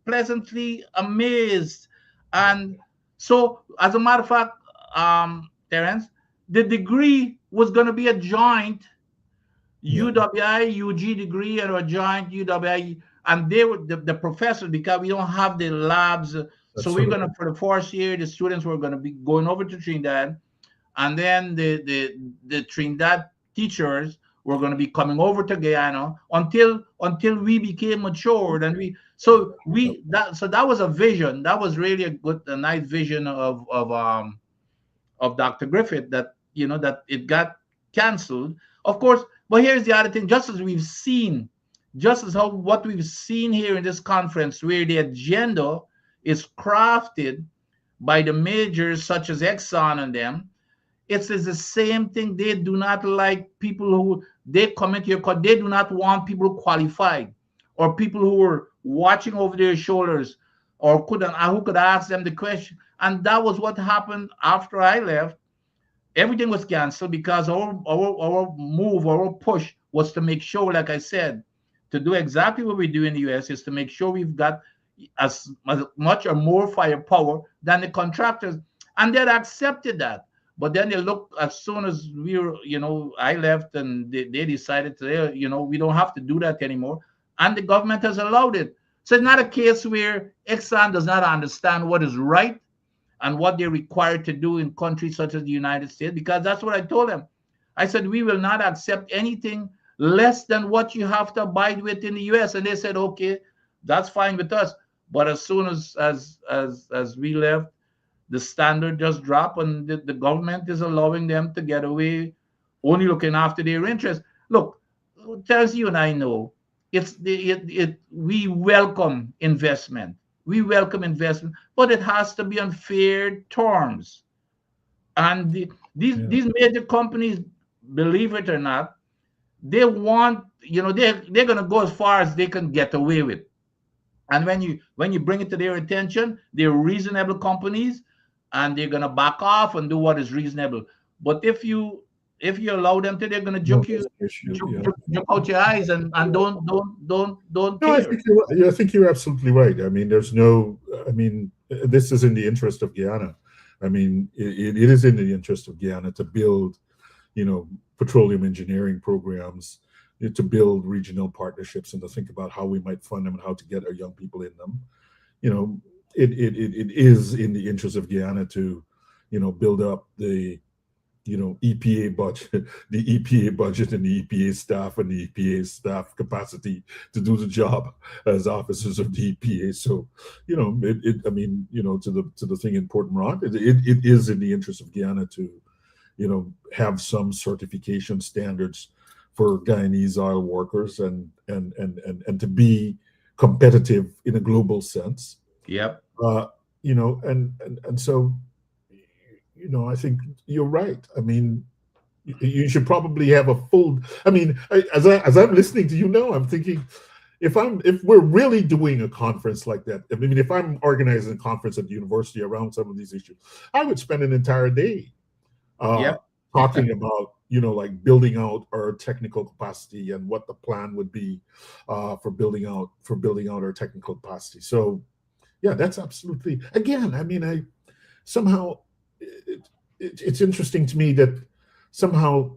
pleasantly amazed. And so, as a matter of fact, Terence, the degree was going to be a joint UWI, UG degree, and a joint UWI, and they were the professors, because we don't have the labs. So That's we're sort of gonna, for the first year, the students were gonna be going over to Trinidad, and then the Trinidad teachers were gonna be coming over to Guyana until we became matured, and that was a vision. That was really a nice vision of Dr. Griffith, that that it got canceled, of course. But here's the other thing: just as how what we've seen here in this conference, where the agenda is crafted by the majors such as Exxon and them, it's the same thing. They do not like people who they come into your court. They do not want people qualified, or people who were watching over their shoulders, or who could ask them the question. And that was what happened after I left. Everything was canceled because our push was to make sure, like I said, to do exactly what we do in the US, is to make sure we've got as much or more firepower than the contractors. And they accepted that. But then they look, as soon as I left, and they decided to, we don't have to do that anymore. And the government has allowed it. So it's not a case where Exxon does not understand what is right and what they're required to do in countries such as the United States, because that's what I told them. I said, we will not accept anything less than what you have to abide with in the US. And they said, okay, that's fine with us. But as soon as we left, the standard just dropped, and the government is allowing them to get away, only looking after their interests. Look, tells you and I know, we welcome investment. We welcome investment, but it has to be on fair terms. And these major companies, believe it or not, they want, they're going to go as far as they can get away with. And when you bring it to their attention, they're reasonable companies, and they're going to back off and do what is reasonable. But if you allow them to, they're going to No, juke that's you, an issue. juke out your eyes, and don't No, care. I think you're absolutely right. I mean, this is in the interest of Guyana. I mean, it is in the interest of Guyana to build, petroleum engineering programs to build regional partnerships and to think about how we might fund them and how to get our young people in them. You know, it is in the interest of Guyana to, build up the, EPA budget, the EPA budget and the EPA staff and the EPA staff capacity to do the job as officers of the EPA. So, I mean, to the thing in Port Morat, it is in the interest of Guyana to, have some certification standards for Guyanese oil workers and to be competitive in a global sense. Yep. And so, I think you're right. I mean, you should probably have a full. I mean, as I'm listening to you now, I'm thinking, if we're really doing a conference like that, I mean, if I'm organizing a conference at the university around some of these issues, I would spend an entire day Yep. talking about, like building out our technical capacity and what the plan would be for building out our technical capacity. So, yeah, that's absolutely. Again, I mean, I somehow it's interesting to me that somehow,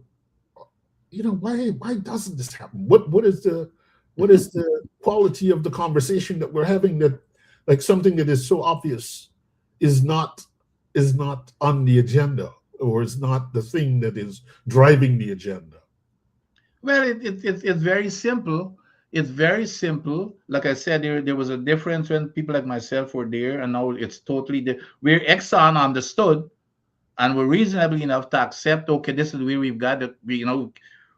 why doesn't this happen? What is the quality of the conversation that we're having that, like, something that is so obvious is not on the agenda, or is not the thing that is driving the agenda? Well, it's very simple. It's very simple. Like I said, there was a difference when people like myself were there, and now it's totally where Exxon understood and were reasonable enough to accept. Okay, this is where we've got to,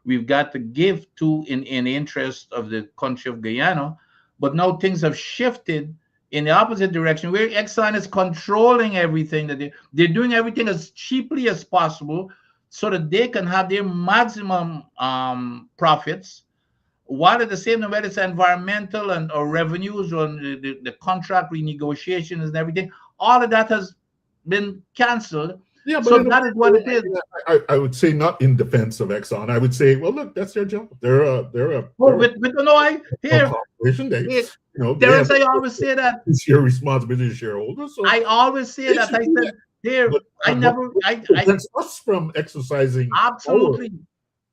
we've got to give to in the interest of the country of Guyana. But now things have shifted in the opposite direction, where Exxon is controlling everything, that they're doing everything as cheaply as possible so that they can have their maximum profits, while at the same time, whether it's environmental and or revenues on the contract renegotiations and everything, all of that has been canceled. Yeah, So but that is what it is. I would say, not in defense of Exxon. I would say, well, look, that's their job. They're a corporation. Terrence, I always say that. It's your responsibility as shareholders. So I always say that. I said here, I prevents us from exercising. absolutely.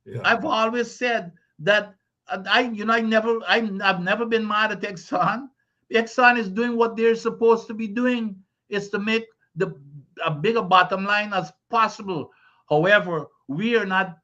Yeah. I've always said that. I've never been mad at Exxon. Exxon is doing what they're supposed to be doing. Is to make a bigger bottom line as possible. However, we are not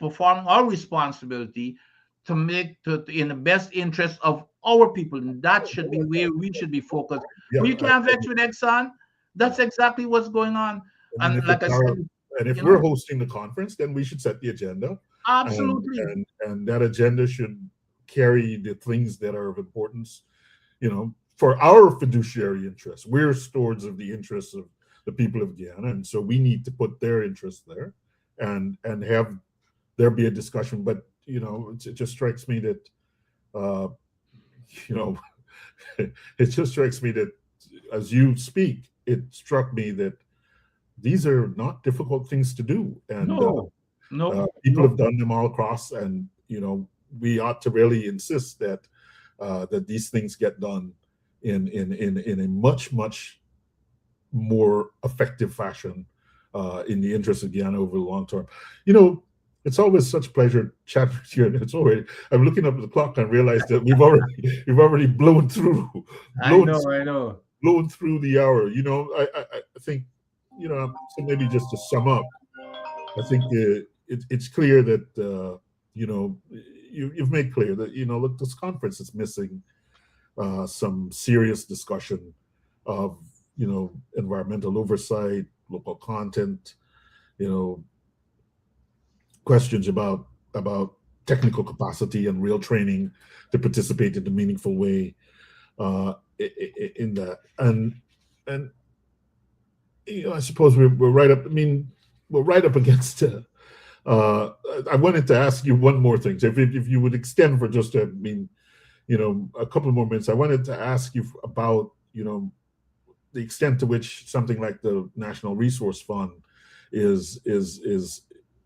performing our responsibility to make in the best interest of our people. And that should be where we should be focused. Yeah, We can't vex with Exxon. That's exactly what's going on. And like I said, and if we're hosting the conference, then we should set the agenda. Absolutely. And that agenda should carry the things that are of importance, for our fiduciary interests. We're stewards of the interests of the people of Guyana, and so we need to put their interests there and have there be a discussion. But it just strikes me that it just strikes me that as you speak, it struck me that these are not difficult things to do, and people have done them all across, and we ought to really insist that that these things get done in a much more effective fashion in the interest of Guyana over the long term. It's always such a pleasure chatting with you, and I'm looking up at the clock and realize that we've already blown through. I know. Blown through the hour. I think, so maybe just to sum up, I think it's clear that you've made clear that look, this conference is missing some serious discussion of environmental oversight, local content, questions about technical capacity and real training to participate in a meaningful way in that. And I suppose we're right up. I mean, we're right up against. I wanted to ask you one more thing. So if you would extend for just a couple more minutes, I wanted to ask you about the extent to which something like the National Resource Fund is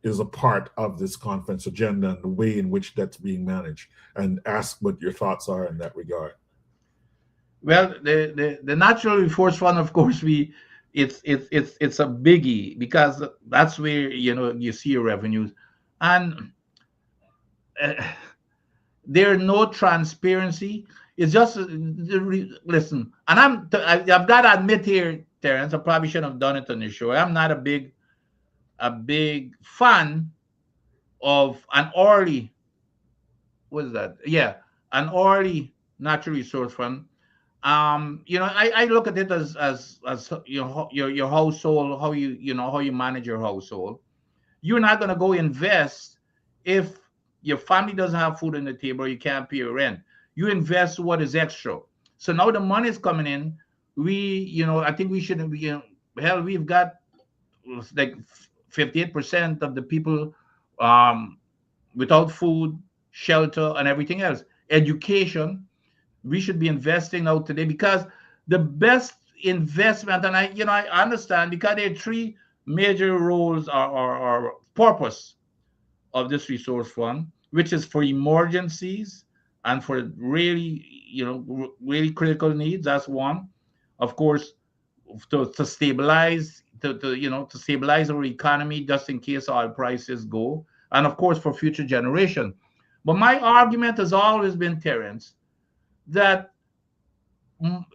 a part of this conference agenda and the way in which that's being managed, and ask what your thoughts are in that regard. Well, the Natural Resource Fund, of course, it's a biggie, because that's where you see your revenues. And there's no transparency. It's just listen, and I've got to admit here, Terrence, I probably shouldn't have done it on the show. I'm not a big fan of an early, what is that? Yeah, an early natural resource fund. I look at it as your household, how you manage your household. You're not gonna go invest if your family doesn't have food on the table, you can't pay your rent. You invest what is extra. So now the money is coming in. I think we should, hell, we've got like 58% of the people um, without food, shelter, and everything else. Education, we should be investing now today because the best investment, and I understand because there are three major roles or purpose of this resource fund, which is for emergencies and for really, really critical needs. That's one. Of course, to stabilize to stabilize our economy just in case oil prices go, and of course for future generation. But my argument has always been, Terence, that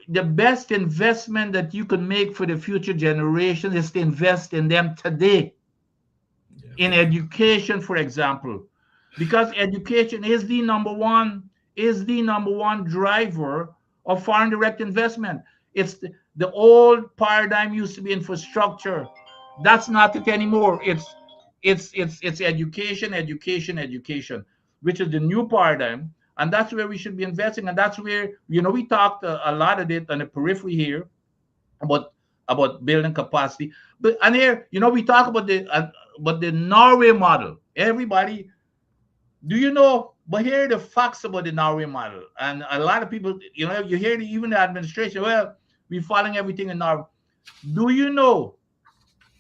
the best investment that you can make for the future generation is to invest in them today, in education, for example, because education is the number one driver of foreign direct investment. It's the old paradigm used to be infrastructure. That's not it anymore. It's education, education, education, which is the new paradigm, and that's where we should be investing. And that's where we talked a lot of it on the periphery here about building capacity. But and here, we talk about the Norway model. Everybody, do you know? But here are the facts about the Norway model. And a lot of people, you hear even the administration, well, we're following everything in Norway. Do you know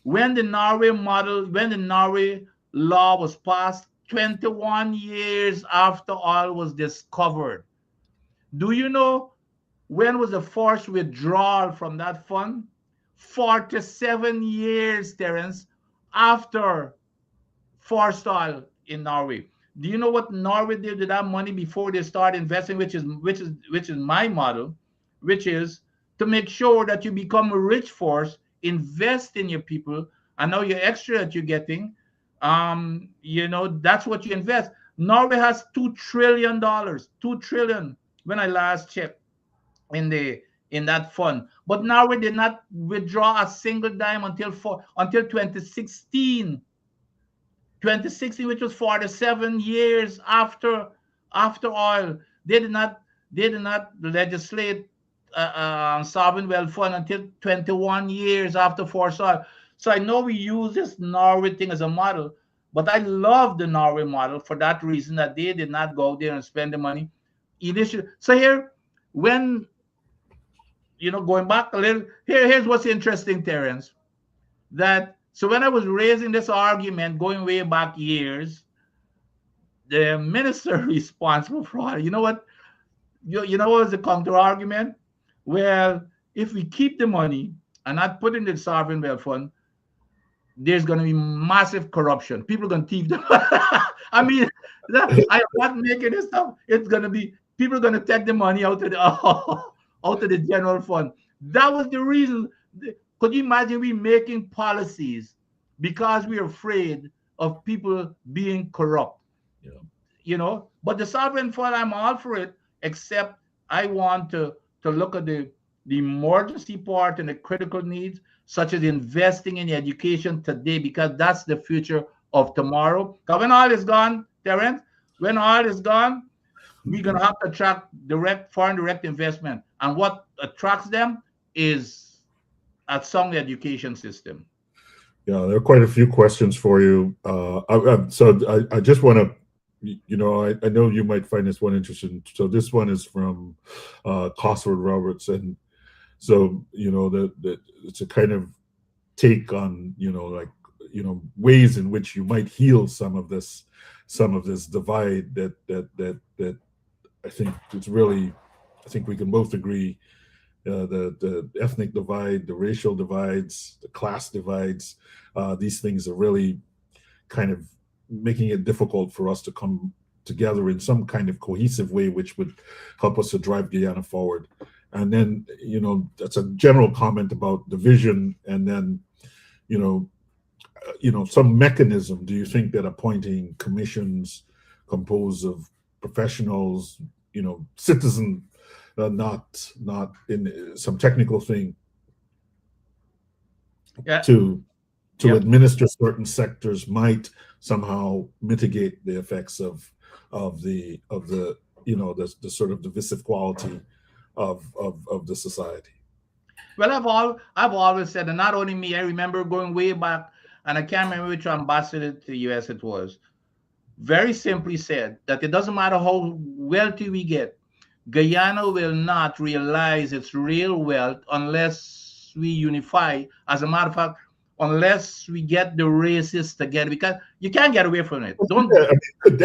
when the Norway law was passed, 21 years after oil was discovered? Do you know when was the forced withdrawal from that fund? 47 years, Terence, after forced oil in Norway. Do you know what Norway did with that money before they start investing, which is my model, which is to make sure that you become a rich force, invest in your people, and now your extra that you're getting, that's what you invest. Norway has $2 trillion, 2 trillion when I last checked in that fund. But Norway did not withdraw a single dime until 2016, which was 47 years after oil. They did not legislate sovereign wealth fund until 21 years after forced oil. So I know we use this Norway thing as a model, but I love the Norway model for that reason, that they did not go out there and spend the money initially. So here, when going back a little, here's what's interesting, Terence, that so when I was raising this argument going way back years, the minister responsible for it, you know what? What was the counter argument? Well, if we keep the money and not put in the sovereign wealth fund, there's going to be massive corruption. People are going to thief them. I mean, I'm not making this stuff. It's going to be people are going to take the money out of the out of the general fund. That was the reason. Could you imagine we making policies because we're afraid of people being corrupt? But the sovereign fund, I'm all for it, except I want to look at the emergency part and the critical needs, such as investing in education today, because that's the future of tomorrow. Because when oil is gone, Terence, when oil is gone, we're going to have to attract foreign direct investment. And what attracts them is a sound education system. Yeah, there are quite a few questions for you. I just want to, I know you might find this one interesting. So this one is from Cosworth Roberts, and so that it's a kind of take on ways in which you might heal some of this divide that I think we can both agree, the ethnic divide, the racial divides, the class divides, these things are really kind of making it difficult for us to come together in some kind of cohesive way, which would help us to drive Guyana forward. And then, that's a general comment about the vision, and then, some mechanism. Do you think that appointing commissions composed of professionals, citizen, not in some technical thing, Yeah. to Yep. administer certain sectors might somehow mitigate the effects of the the sort of divisive quality of the society? Well, I've always said, and not only me, I remember going way back, and I can't remember which ambassador to the US it was, very simply said that it doesn't matter how wealthy we get, Guyana will not realize its real wealth unless we unify. As a matter of fact, unless we get the racists together, because you can't get away from it. Don't. Yeah, I mean, could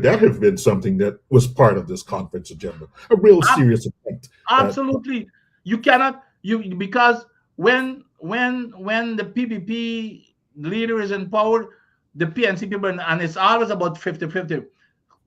that have been something that was part of this conference agenda? A real serious attempt. Absolutely, you cannot. Because when the PPP leader is in power, the PNC people, and it's always about 50-50.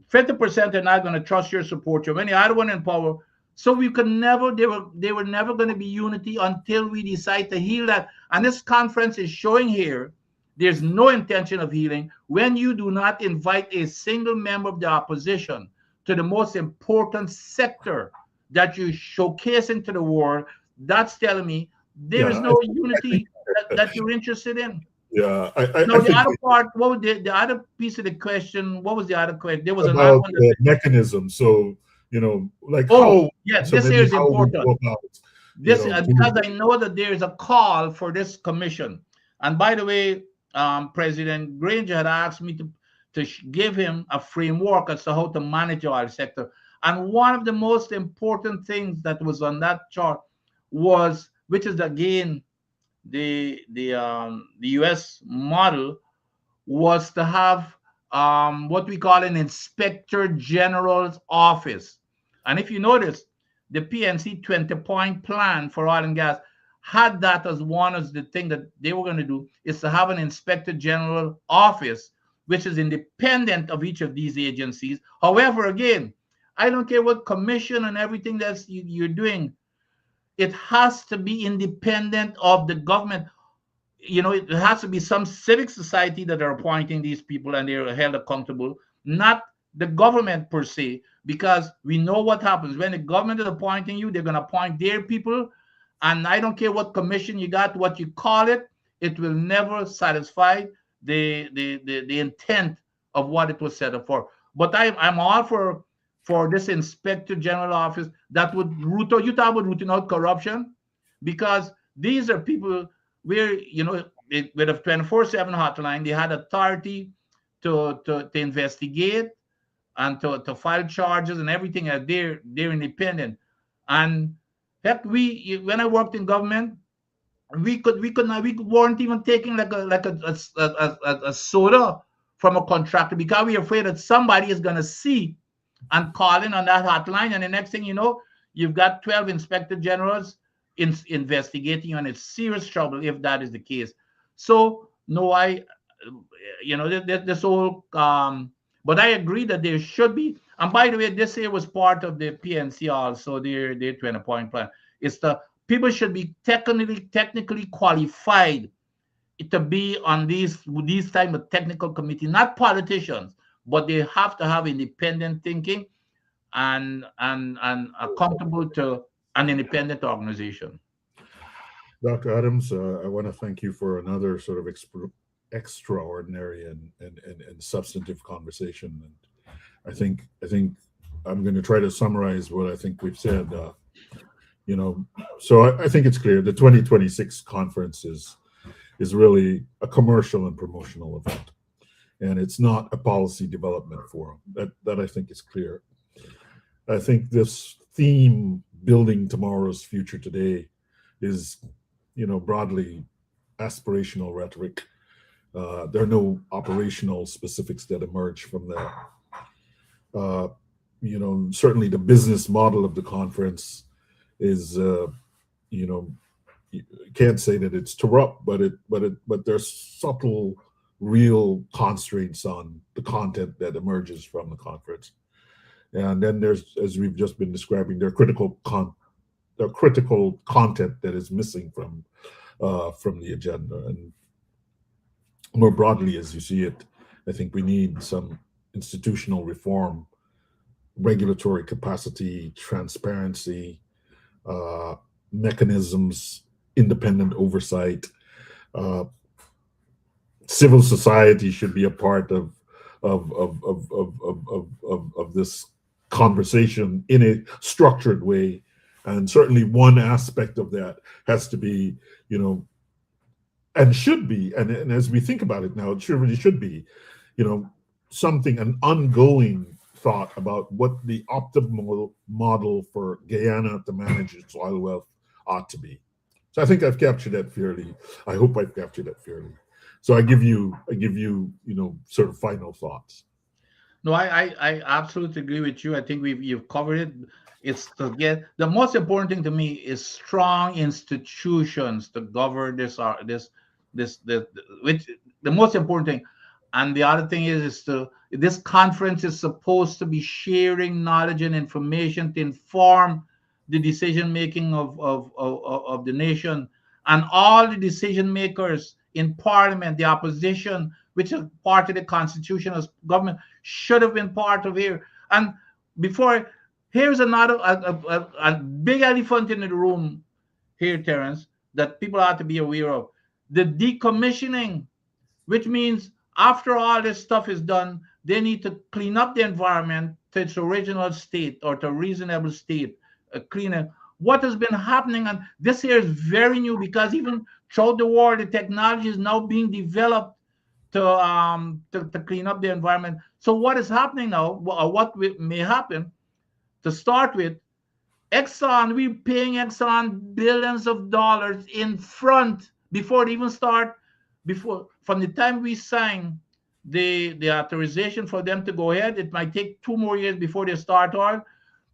50% are not going to trust your support. You're when the other one in power. So we could never, they were never going to be unity until we decide to heal that. And this conference is showing here there's no intention of healing when you do not invite a single member of the opposition to the most important sector that you're showcasing to the world. That's telling me there is no unity that you're interested in. Yeah, No, the other part. What was the other piece of the question? What was the other question? There was another about one. The mechanism. So like yes, this is important. This because I know that there is a call for this commission. And by the way, President Granger had asked me to give him a framework as to how to manage our sector. And one of the most important things that was on that chart was, which is again the U.S. model, was to have what we call an inspector general's office. And if you notice, the PNC 20-point plan for oil and gas had that as one of the things that they were going to do, is to have an inspector general office, which is independent of each of these agencies. However, again, I don't care what commission and everything that you're doing. It has to be independent of the government. It has to be some civic society that are appointing these people and they're held accountable, not the government per se, because we know what happens when the government is appointing you. They're going to appoint their people, and I don't care what commission you got, what you call it, it will never satisfy the intent of what it was set up for. But I'm all for this inspector general office that would you talk about rooting out corruption, because these are people where with a 24/7 hotline, they had authority to investigate and to file charges and everything. They're independent. And heck, when I worked in government, we weren't even taking like a soda from a contractor because we were afraid that somebody is going to see and call in on that hotline, and the next thing you know, you've got 12 inspector generals investigating you, and it's serious trouble if that is the case. So no, this whole but I agree that there should be. And by the way, this here was part of the PNC also, their 20-point plan. It's the people should be technically qualified to be on these type of technical committee, not politicians, but they have to have independent thinking and accountable to an independent organization. Dr. Adams, I want to thank you for another sort of extraordinary and substantive conversation. And I think I'm going to try to summarize what I think we've said. So I think it's clear the 2026 conference is really a commercial and promotional event, and it's not a policy development forum. That I think is clear. I think this theme, building tomorrow's future today, is broadly aspirational rhetoric. There are no operational specifics that emerge from that. Certainly the business model of the conference is, you can't say that it's corrupt, but there's subtle real constraints on the content that emerges from the conference. And then there's, as we've just been describing, there are critical content that is missing from the agenda. And more broadly, as you see it, I think we need some institutional reform, regulatory capacity, transparency, uh, mechanisms, independent oversight. Uh, Civil society should be a part of this conversation in a structured way. And certainly one aspect of that has to be, you know, and should be, and as we think about it now, it really should be, you know, something, an ongoing thought about what the optimal model for Guyana to manage its oil wealth ought to be. So I think I've captured that fairly. I hope I've captured that fairly. So you know, sort of final thoughts. No, I absolutely agree with you. I think you've covered it. It's to get the most important thing to me is strong institutions to govern this which the most important thing. And the other thing is to this conference is supposed to be sharing knowledge and information to inform the decision making of the nation, and all the decision makers in parliament, the opposition, which is part of the constitution as government, should have been part of here. And before, here's another a big elephant in the room here, Terence, that people ought to be aware of: the decommissioning, which means after all this stuff is done, they need to clean up the environment to its original state or to a reasonable state, clean it. What has been happening, and this here is very new because even throughout the world, the technology is now being developed to clean up the environment. So what is happening now, or what may happen to start with, Exxon, we're paying Exxon billions of dollars in front before they even start, before from the time we sign the authorization for them to go ahead. It might take 2 more years before they start oil.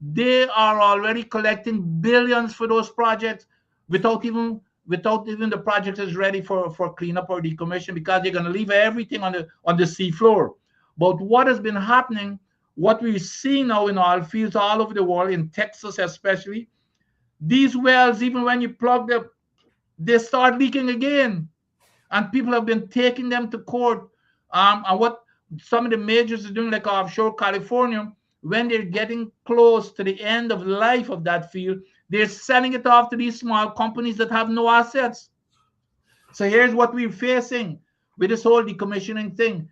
They are already collecting billions for those projects without even the project is ready for cleanup or decommission, because they're going to leave everything on the sea floor. But what has been happening, what we see now in oil fields all over the world, in Texas especially, these wells, even when you plug them, they start leaking again, and people have been taking them to court. And what some of the majors are doing, like offshore California, when they're getting close to the end of life of that field, they're selling it off to these small companies that have no assets. So here's what we're facing with this whole decommissioning thing.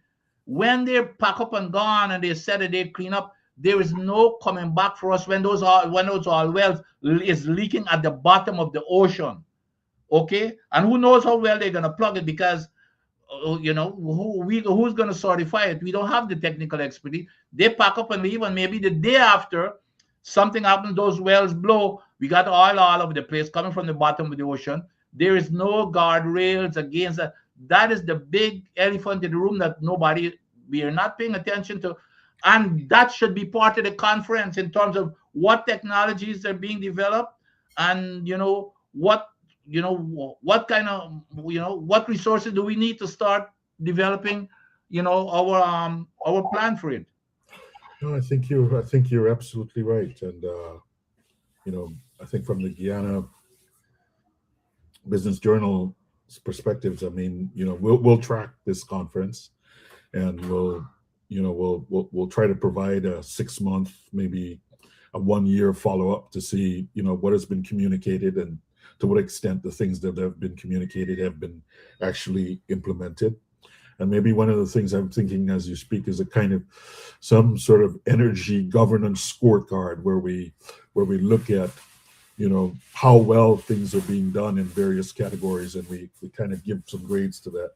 When they're packed up and gone and they said that they clean up, there is no coming back for us when those oil wells is leaking at the bottom of the ocean. Okay, and who knows how well they're gonna plug it, because who's going to certify it? We don't have the technical expertise. They pack up and leave, and maybe the day after something happens, those wells blow. We got oil all over the place coming from the bottom of the ocean. There is no guardrails against that. That is the big elephant in the room that we are not paying attention to, and that should be part of the conference in terms of what technologies are being developed, and what kind of what resources do we need to start developing our plan for it. No, I think you're absolutely right. And you know, I think from the Guyana Business Journal perspectives, I mean, you know, we'll track this conference, and we'll try to provide a 6 month, maybe a 1 year follow up to see, you know, what has been communicated and to what extent the things that have been communicated have been actually implemented. And maybe one of the things I'm thinking as you speak is a kind of some sort of energy governance scorecard where we look at, you know, how well things are being done in various categories, and we kind of give some grades to that.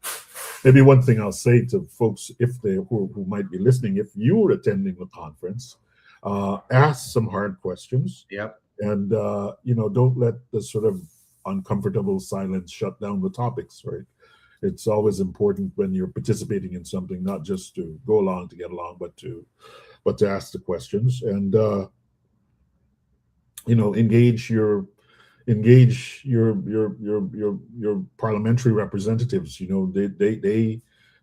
Maybe one thing I'll say to folks, if they who might be listening, if you're attending the conference, ask some hard questions. Yep. And you know, don't let the sort of uncomfortable silence shut down the topics, right? It's always important when you're participating in something, not just to go along to get along, but to ask the questions, and you know, engage your parliamentary representatives. You know,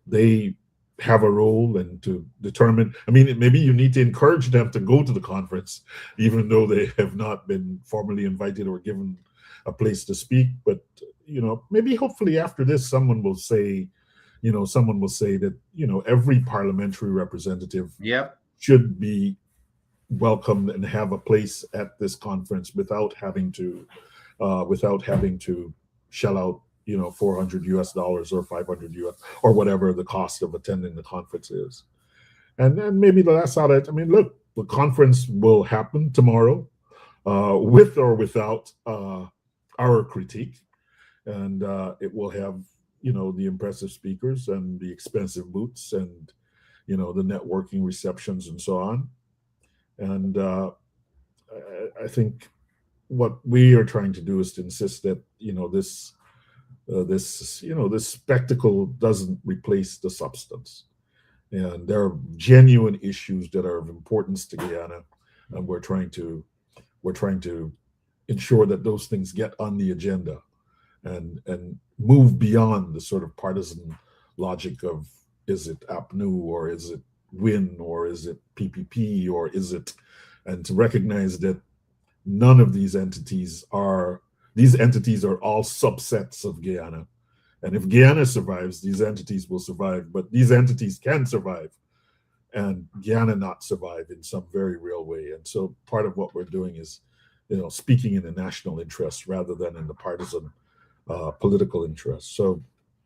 they have a role and to determine. I mean, maybe you need to encourage them to go to the conference, even though they have not been formally invited or given a place to speak. But maybe hopefully after this, someone will say, that every parliamentary representative Yep. should be welcomed and have a place at this conference without having to shell out $400 or 500 US or whatever the cost of attending the conference is. And then maybe that's not it. I mean, look, the conference will happen tomorrow, with or without our critique, and it will have the impressive speakers and the expensive booths and the networking receptions and so on. And I think what we are trying to do is to insist that this spectacle doesn't replace the substance, and there are genuine issues that are of importance to Guyana, and we're trying to ensure that those things get on the agenda and move beyond the sort of partisan logic of, is it APNU or is it WIN or is it PPP or is it, and to recognize that none of these entities are all subsets of Guyana. And if Guyana survives, these entities will survive, but these entities can survive and Guyana not survive in some very real way. And so part of what we're doing is, speaking in the national interest rather than in the partisan political interest. So,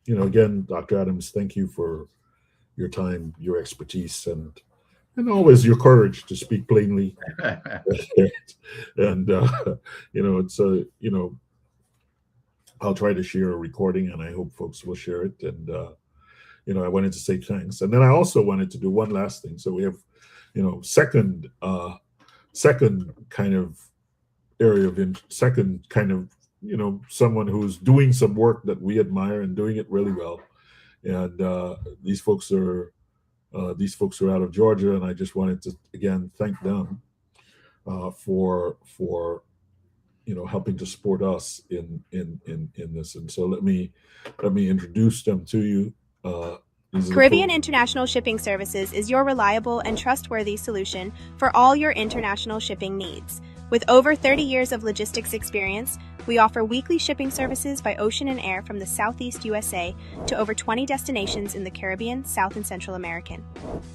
again, Dr. Adams, thank you for your time, your expertise, and always your courage to speak plainly. And it's I'll try to share a recording, and I hope folks will share it. And I wanted to say thanks, and then I also wanted to do one last thing. So we have, second kind of area of second kind of someone who's doing some work that we admire and doing it really well. And these folks are out of Georgia, and I just wanted to again thank them for helping to support us in this. And so let me introduce them to you. Caribbean International Shipping Services is your reliable and trustworthy solution for all your international shipping needs. With over 30 years of logistics experience, we offer weekly shipping services by ocean and air from the Southeast USA to over 20 destinations in the Caribbean, South and Central American.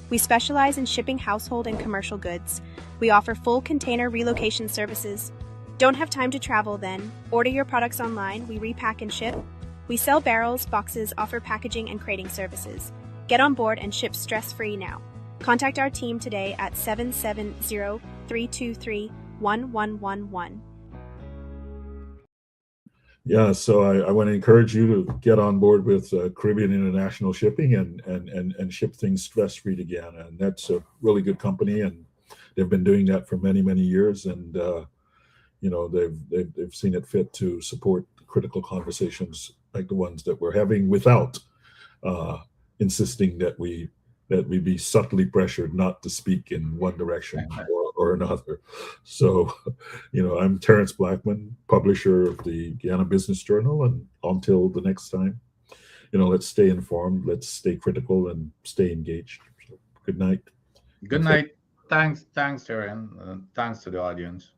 We specialize in shipping household and commercial goods. We offer full container relocation services. Don't have time to travel then? Order your products online, we repack and ship. We sell barrels, boxes, offer packaging and crating services. Get on board and ship stress-free now. Contact our team today at 770-323-1111. Yeah, so I want to encourage you to get on board with Caribbean International Shipping and ship things stress-free to Guyana. And that's a really good company, and they've been doing that for many, many years. And they've seen it fit to support critical conversations like the ones that we're having without insisting that we be subtly pressured not to speak in one direction or another. So, I'm Terrence Blackman, publisher of the Guyana Business Journal, and until the next time, let's stay informed, let's stay critical, and stay engaged. So, good night. Good night. Thanks, Terry, and thanks to the audience.